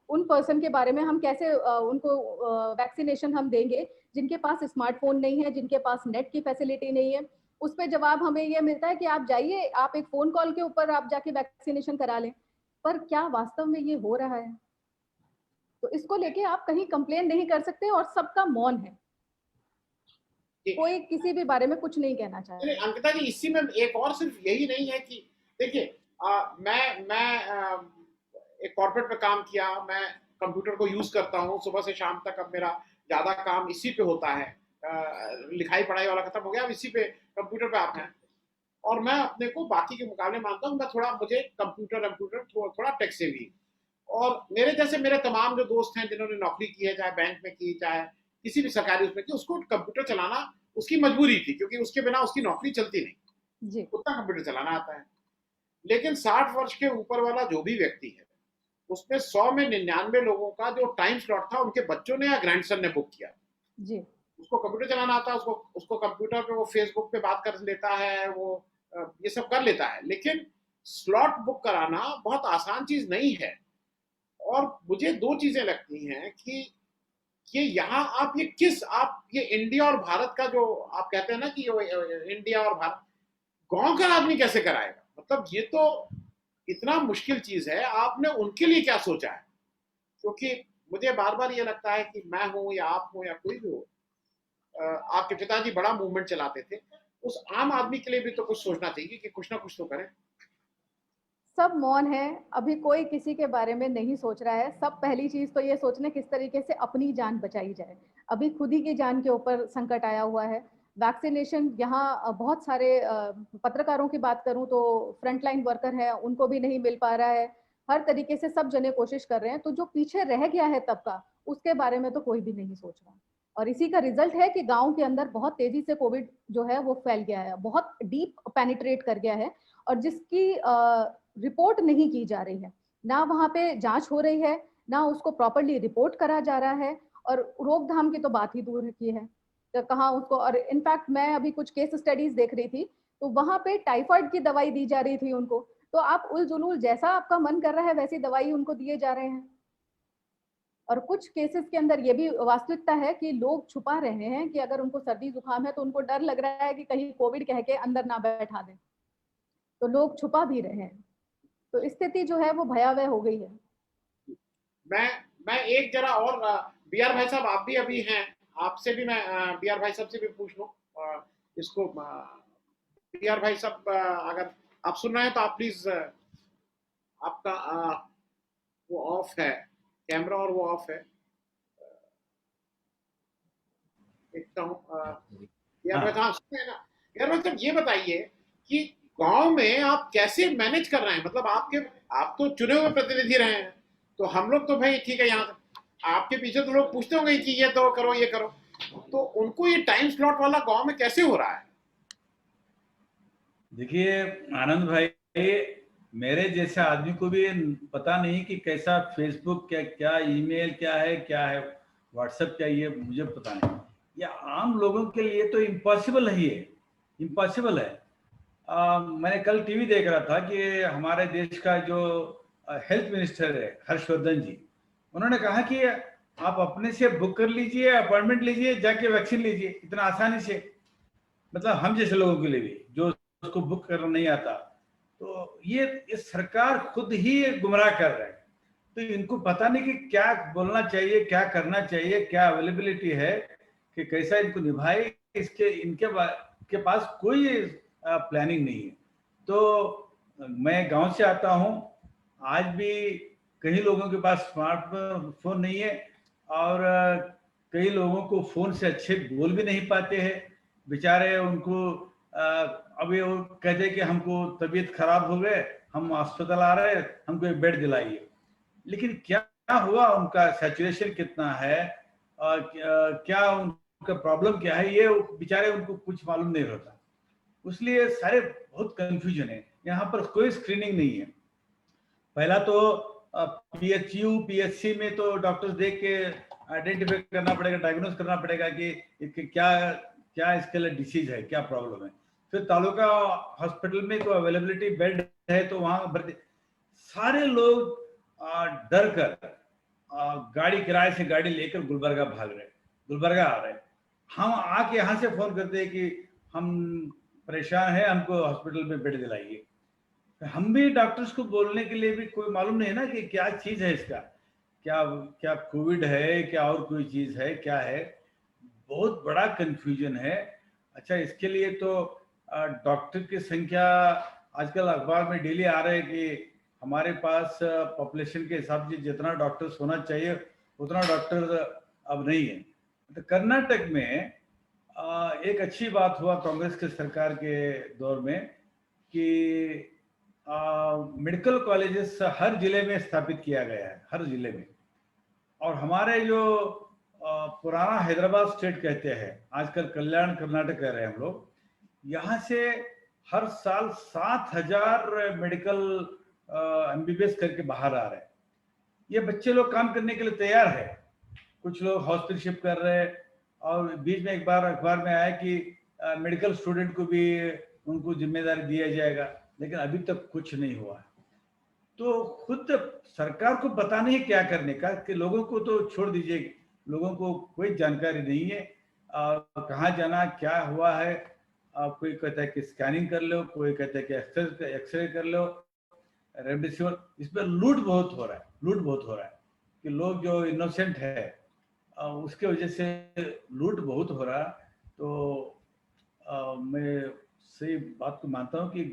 उन पर्सन के बारे में, हम कैसे उनको वैक्सीनेशन हम देंगे जिनके पास स्मार्टफोन नहीं है, जिनके पास नेट की फैसिलिटी नहीं है? उस पर जवाब हमें ये मिलता है कि आप जाइए, आप एक फोन कॉल के ऊपर आप जाके वैक्सीनेशन करा लें। पर क्या वास्तव में ये हो रहा है? तो इसको लेके आप कहीं कंप्लेन नहीं कर सकते और सबका मौन है, कोई किसी भी बारे में कुछ नहीं कहना चाह रहा। अंकिता जी, इसी में एक और सिर्फ यही नहीं है कि देखिए, मैं एक कॉर्पोरेट में काम किया, मैं कंप्यूटर को यूज करता हूँ सुबह से शाम तक। अब मेरा ज्यादा काम इसी पे होता है, लिखाई पढ़ाई वाला खत्म हो गया, अब इसी पे कंप्यूटर पे आता है। और मैं अपने को बाकी के मुकाबले मानता हूँ, मैं थोड़ा, मुझे कंप्यूटर थोड़ा टेक सेवी। और मेरे तमाम जो दोस्त हैं जिन्होंने नौकरी की है, चाहे बैंक में की, चाहे किसी भी सरकारी उसमें की, उसको कंप्यूटर चलाना उसकी मजबूरी थी, क्योंकि उसके बिना उसकी नौकरी चलती नहीं जी। उतना कंप्यूटर चलाना आता है। लेकिन 60 वर्ष के ऊपर वाला जो भी व्यक्ति है, उसमें 100 में 99 लोगों का जो टाइम स्लॉट था उनके बच्चों ने या ग्रैंडसन ने बुक किया। जी। उसको कंप्यूटर चलाना आता है, उसको कंप्यूटर पे वो फेसबुक पे बात कर लेता है, वो ये सब कर लेता है। लेकिन स्लॉट बुक कराना बहुत आसान चीज नहीं है। और मुझे दो चीजें लगती हैं कि यहाँ आप ये इंडिया और भारत का जो आप कहते हैं ना कि इंडिया और भारत, गांव का आदमी कैसे कराएगा? मतलब ये तो इतना मुश्किल चीज है, आपने उनके लिए क्या सोचा है? क्योंकि मुझे बार बार ये लगता है कि मैं हूं या आप हो या कोई भी हो, आपके पिताजी बड़ा मूवमेंट चलाते थे, उस आम आदमी के लिए भी तो कुछ सोचना चाहिए कि कुछ ना कुछ तो करें। सब मौन है, अभी कोई किसी के बारे में नहीं सोच रहा है। सब पहली चीज तो ये सोचने किस तरीके से अपनी जान बचाई जाए। अभी खुद ही की जान के ऊपर संकट आया हुआ है। वैक्सीनेशन यहाँ बहुत सारे पत्रकारों की बात करूं तो फ्रंटलाइन वर्कर है, उनको भी नहीं मिल पा रहा है। हर तरीके से सब जने कोशिश कर रहे हैं, तो जो पीछे रह गया है तबका, उसके बारे में तो कोई भी नहीं सोच रहा। और इसी का रिजल्ट है कि गांव के अंदर बहुत तेजी से कोविड जो है वो फैल गया है, बहुत डीप पेनिट्रेट कर गया है, और जिसकी रिपोर्ट नहीं की जा रही है। ना वहां पे जांच हो रही है, ना उसको प्रॉपरली रिपोर्ट करा जा रहा है, और रोकथाम की तो बात ही दूर की है। तो कहाँ उसको, और इनफैक्ट मैं अभी कुछ केस स्टडीज देख रही थी, तो वहां पे टाइफाइड की दवाई दी जा रही थी उनको। तो आप उल जुलूल जैसा आपका मन कर रहा है वैसी दवाई उनको दिए जा रहे हैं। और कुछ केसेस के अंदर ये भी वास्तविकता है कि लोग छुपा रहे हैं कि अगर उनको सर्दी जुकाम है तो उनको डर लग रहा है कि कहीं कोविड कह के अंदर ना बैठा दें, तो लोग छुपा भी रहे हैं। तो स्थिति जो है वो भयावह हो गई है। मैं मैं एक जरा और बीआर भाई साहब, आप भी अभी हैं, आपसे भी मैं बीआर भाई साहब से भी पूछ लूं इसको। बीआर भाई साहब, अगर आप सुन रहे हैं तो आप प्लीज, आपका वो ऑफ है कैमरा, और वो ऑफ है। देखता हूँ बीआर भाई साहब सुन रहे हैं ना? बीआर भाई साहब, ये बताइए कि गांव में आप कैसे मैनेज कर रहे हैं? मतलब आप तो चुने हुए प्रतिनिधि रहे हैं, तो हम लोग तो भाई ठीक है, यहाँ आपके पीछे तो लोग पूछते होंगे कि ये तो करो ये करो, तो उनको ये टाइम स्लॉट वाला गांव में कैसे हो रहा है? देखिए आनंद भाई, मेरे जैसे आदमी को भी पता नहीं कि कैसा फेसबुक क्या क्या ईमेल क्या है व्हाट्सएप क्या, ये मुझे पता नहीं। ये आम लोगों के लिए तो इम्पॉसिबल है, ये इम्पॉसिबल है। मैंने कल टीवी देख रहा था कि हमारे देश का जो हेल्थ मिनिस्टर है हर्षवर्धन जी, उन्होंने कहा कि आप अपने से बुक कर लीजिए, अपॉइंटमेंट लीजिए, जाके वैक्सीन लीजिए, इतना आसानी से। मतलब हम जैसे लोगों के लिए भी जो उसको बुक करना नहीं आता, तो ये सरकार खुद ही गुमराह कर रहा है। तो इनको पता नहीं कि क्या बोलना चाहिए, क्या करना चाहिए, क्या अवेलेबिलिटी है, कि कैसा इनको निभाए, इसके के पास कोई प्लानिंग नहीं है। तो मैं गांव से आता हूं, आज भी कई लोगों के पास स्मार्टफोन नहीं है, और कई लोगों को फोन से अच्छे बोल भी नहीं पाते हैं बेचारे। उनको अभी वो कहते हैं कि हमको तबीयत खराब हो गए, हम अस्पताल आ रहे हैं, हमको एक बेड दिलाइए। लेकिन क्या हुआ, उनका सैचुरेशन कितना है, और क्या उनका प्रॉब्लम क्या है, ये बेचारे उनको कुछ मालूम नहीं रहता। इसलिए सारे बहुत कंफ्यूजन है। यहाँ पर कोई स्क्रीनिंग नहीं है। पहला तो पीएचयू पीएचसी में तो डॉक्टर्स देख के आइडेंटिफाई करना पड़ेगा, डायग्नोज करना पड़ेगा कि क्या इसके लिए डिसीज है, क्या प्रॉब्लम है। फिर तालुका हॉस्पिटल में तो अवेलेबिलिटी बेड है, तो वहां भर्ती। सारे लोग डर कर गाड़ी किराए से गाड़ी लेकर गुलबर्गा भाग रहे, गुलबर्गा आ रहे। हम आके यहाँ से फोन करते हैं कि हम परेशान हैं, हमको हॉस्पिटल में बेड दिलाइए। हम भी डॉक्टर्स को बोलने के लिए भी कोई मालूम नहीं है ना कि क्या चीज है इसका, क्या क्या कोविड है, क्या और कोई चीज है, क्या है। बहुत बड़ा कंफ्यूजन है। अच्छा, इसके लिए तो डॉक्टर की संख्या आजकल अखबार में डेली आ रहे हैं कि हमारे पास पॉपुलेशन के हिसाब से जितना डॉक्टर्स होना चाहिए उतना डॉक्टर अब नहीं है। तो कर्नाटक में एक अच्छी बात हुआ कांग्रेस के सरकार के दौर में कि मेडिकल कॉलेजेस हर जिले में स्थापित किया गया है, हर जिले में। और हमारे जो पुराना हैदराबाद स्टेट कहते हैं, आजकल कल्याण कर्नाटक कह रहे हैं हम लोग, यहाँ से हर साल 7,000 मेडिकल एमबीबीएस करके बाहर आ रहे हैं। ये बच्चे लोग काम करने के लिए तैयार है। कुछ लोग हॉस्पिटलशिप कर रहे हैं, और बीच में एक बार अखबार में आया कि मेडिकल स्टूडेंट को भी उनको जिम्मेदारी दिया जाएगा, लेकिन अभी तक कुछ नहीं हुआ। तो खुद सरकार को पता नहीं क्या करने का, कि लोगों को तो छोड़ दीजिए, लोगों को कोई जानकारी नहीं है कहाँ जाना, क्या हुआ है। कोई कहता है कि स्कैनिंग कर लो, कोई कहता है कि एक्सरे कर लो, रेमडेसिविर। इस पर लूट बहुत हो रहा है, लूट बहुत हो रहा है कि लोग जो इनोसेंट है उसके वजह से लूट बहुत हो रहा है। तो मैं सही बात को मानता हूँ कि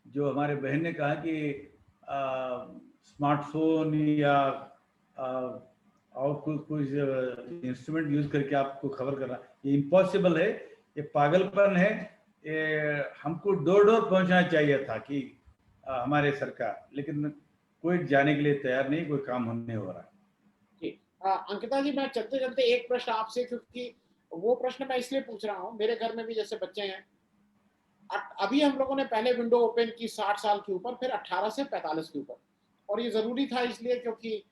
जो हमारे बहन ने कहा कि स्मार्टफोन या और कुछ इंस्ट्रूमेंट यूज करके आपको खबर करना, ये इम्पॉसिबल है, ये पागलपन है। ये हमको डोर डोर पहुंचना चाहिए था कि हमारे सरकार, लेकिन कोई जाने के लिए तैयार नहीं, कोई काम होने हो रहा है। अंकिता जी, मैं चलते चलते एक प्रश्न आपसे, क्योंकि वो प्रश्न मैं इसलिए पूछ रहा हूँ, मेरे घर में भी जैसे बच्चे हैं, अभी हम लोगों ने पहले विंडो ओपन की 60 साल के ऊपर, फिर 18 से 45 के ऊपर, और ये जरूरी था इसलिए क्योंकि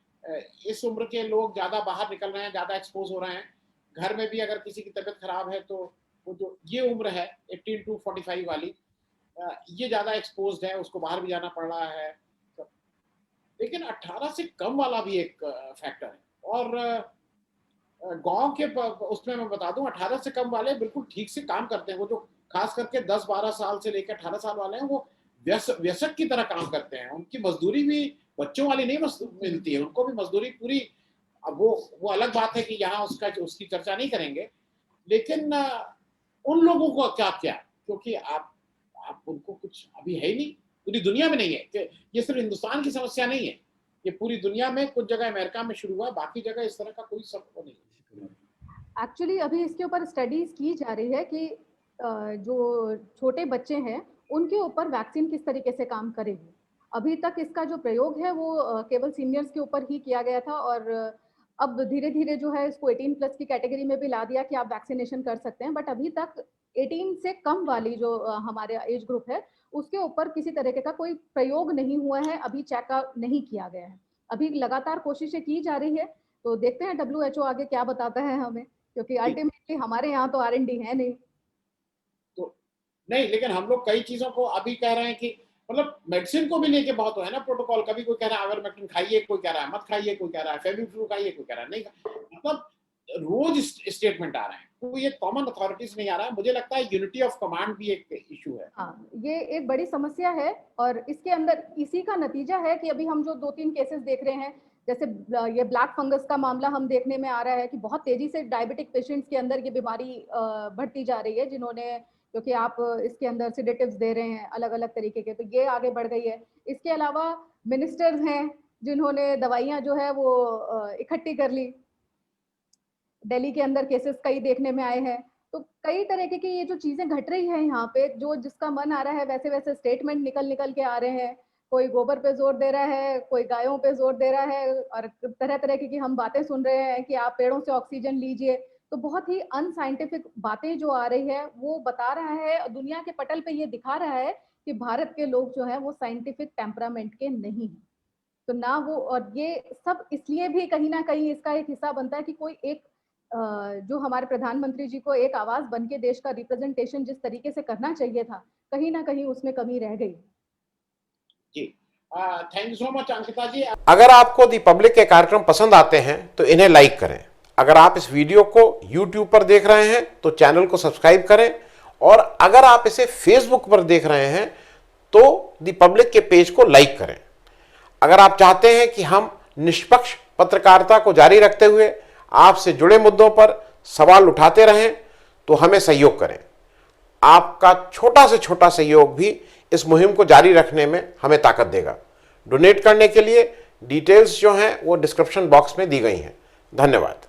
इस उम्र के लोग ज्यादा बाहर निकल रहे हैं, ज्यादा एक्सपोज हो रहे हैं। घर में भी अगर किसी की तबीयत खराब है तो वो जो ये उम्र है 18 to 45 वाली, ये ज्यादा एक्सपोज्ड है, उसको बाहर भी जाना पड़ रहा है। लेकिन 18 से कम वाला भी एक फैक्टर है, और गांव के उसमें मैं बता दूं, 18 से कम वाले बिल्कुल ठीक से काम करते हैं। वो जो खास करके 10-12 साल से लेकर 18 साल वाले हैं, वो व्यसक की तरह काम करते हैं। उनकी मजदूरी भी बच्चों वाली नहीं मिलती है, उनको भी मजदूरी पूरी। अब वो अलग बात है कि यहाँ उसकी चर्चा नहीं करेंगे, लेकिन उन लोगों को क्या, क्योंकि आप उनको कुछ अभी है ही नहीं, पूरी दुनिया में नहीं है। ये सिर्फ हिंदुस्तान की समस्या नहीं है, ये पूरी दुनिया में, कुछ जगह अमेरिका में शुरू हुआ, बाकी जगह इस तरह का कोई सबको नहीं है। एक्चुअली अभी इसके ऊपर स्टडीज की जा रही है कि जो छोटे बच्चे हैं उनके ऊपर वैक्सीन किस तरीके से काम करेगी। अभी तक इसका जो प्रयोग है वो केवल सीनियर्स के ऊपर ही किया गया था, और अब धीरे धीरे जो है इसको 18+ की कैटेगरी में भी ला दिया कि आप वैक्सीनेशन कर सकते हैं। बट अभी तक 18 से कम वाली जो हमारे एज ग्रुप है उसके ऊपर किसी तरीके का कोई प्रयोग नहीं हुआ है, अभी चेकअप नहीं किया गया है। अभी लगातार कोशिशें की जा रही है, तो देखते हैं WHO आगे क्या बताता है हमें, क्योंकि अल्टीमेटली हमारे यहाँ तो R&D है नहीं। तो नहीं, लेकिन हम लोग कई चीजों को अभी कह रहे हैं कि मतलब मेडिसिन को भी लेके बहुत है ना प्रोटोकॉल। कभी कोई कह रहा है आइवरमेक्टिन खाइए, कोई कह रहा है मत खाइए, कोई कह रहा है फेविफ्लू खाइए, कोई कह रहा है नहीं। मतलब रोज स्टेटमेंट आ रहे हैं, कोई एक कॉमन अथॉरिटीज नहीं आ रहा है। मुझे लगता है यूनिटी ऑफ कमांड भी एक इशू है। हाँ, ये एक बड़ी समस्या है, और इसके अंदर इसी का नतीजा है कि अभी हम जो 2-3 केसेस देख रहे हैं, जैसे ये ब्लैक फंगस का मामला हम देखने में आ रहा है कि बहुत तेजी से डायबिटिक पेशेंट्स के अंदर ये बीमारी बढ़ती जा रही है, जिन्होंने, क्योंकि आप इसके अंदर सिडेटिव्स दे रहे हैं अलग अलग तरीके के, तो ये आगे बढ़ गई है। इसके अलावा मिनिस्टर्स हैं जिन्होंने दवाइयाँ जो है वो इकट्ठी कर ली। दिल्ली के अंदर केसेस कई देखने में आए हैं। तो कई तरीके की ये जो चीजें घट रही है यहाँ पे, जो जिसका मन आ रहा है वैसे वैसे स्टेटमेंट निकल के आ रहे हैं। कोई गोबर पे जोर दे रहा है, कोई गायों पे जोर दे रहा है, और तरह तरह की हम बातें सुन रहे हैं कि आप पेड़ों से ऑक्सीजन लीजिए। तो बहुत ही अनसाइंटिफिक बातें जो आ रही है, वो बता रहा है, दुनिया के पटल पे ये दिखा रहा है कि भारत के लोग जो है वो साइंटिफिक टेम्परामेंट के नहीं है। तो ना वो, और ये सब इसलिए भी कहीं ना कहीं इसका एक हिस्सा बनता है कि कोई एक जो हमारे प्रधानमंत्री जी को एक आवाज बन के देश का रिप्रेजेंटेशन जिस तरीके से करना चाहिए था, कहीं ना कहीं उसमें कमी रह गई। जी, thank you so much Ankita ji. अगर आपको दी पब्लिक के कार्यक्रम पसंद आते हैं तो इन्हें लाइक करें। अगर आप इस वीडियो को YouTube पर देख रहे हैं तो चैनल को सब्सक्राइब करें, और अगर आप इसे Facebook पर देख रहे हैं तो दी पब्लिक के पेज को लाइक करें। अगर आप चाहते हैं कि हम निष्पक्ष पत्रकारिता को जारी रखते हुए आपसे जुड़े मुद्दों पर सवाल उठाते रहें तो हमें सहयोग करें। आपका छोटा से छोटा सहयोग भी इस मुहिम को जारी रखने में हमें ताकत देगा। डोनेट करने के लिए डिटेल्स जो हैं वो डिस्क्रिप्शन बॉक्स में दी गई हैं। धन्यवाद।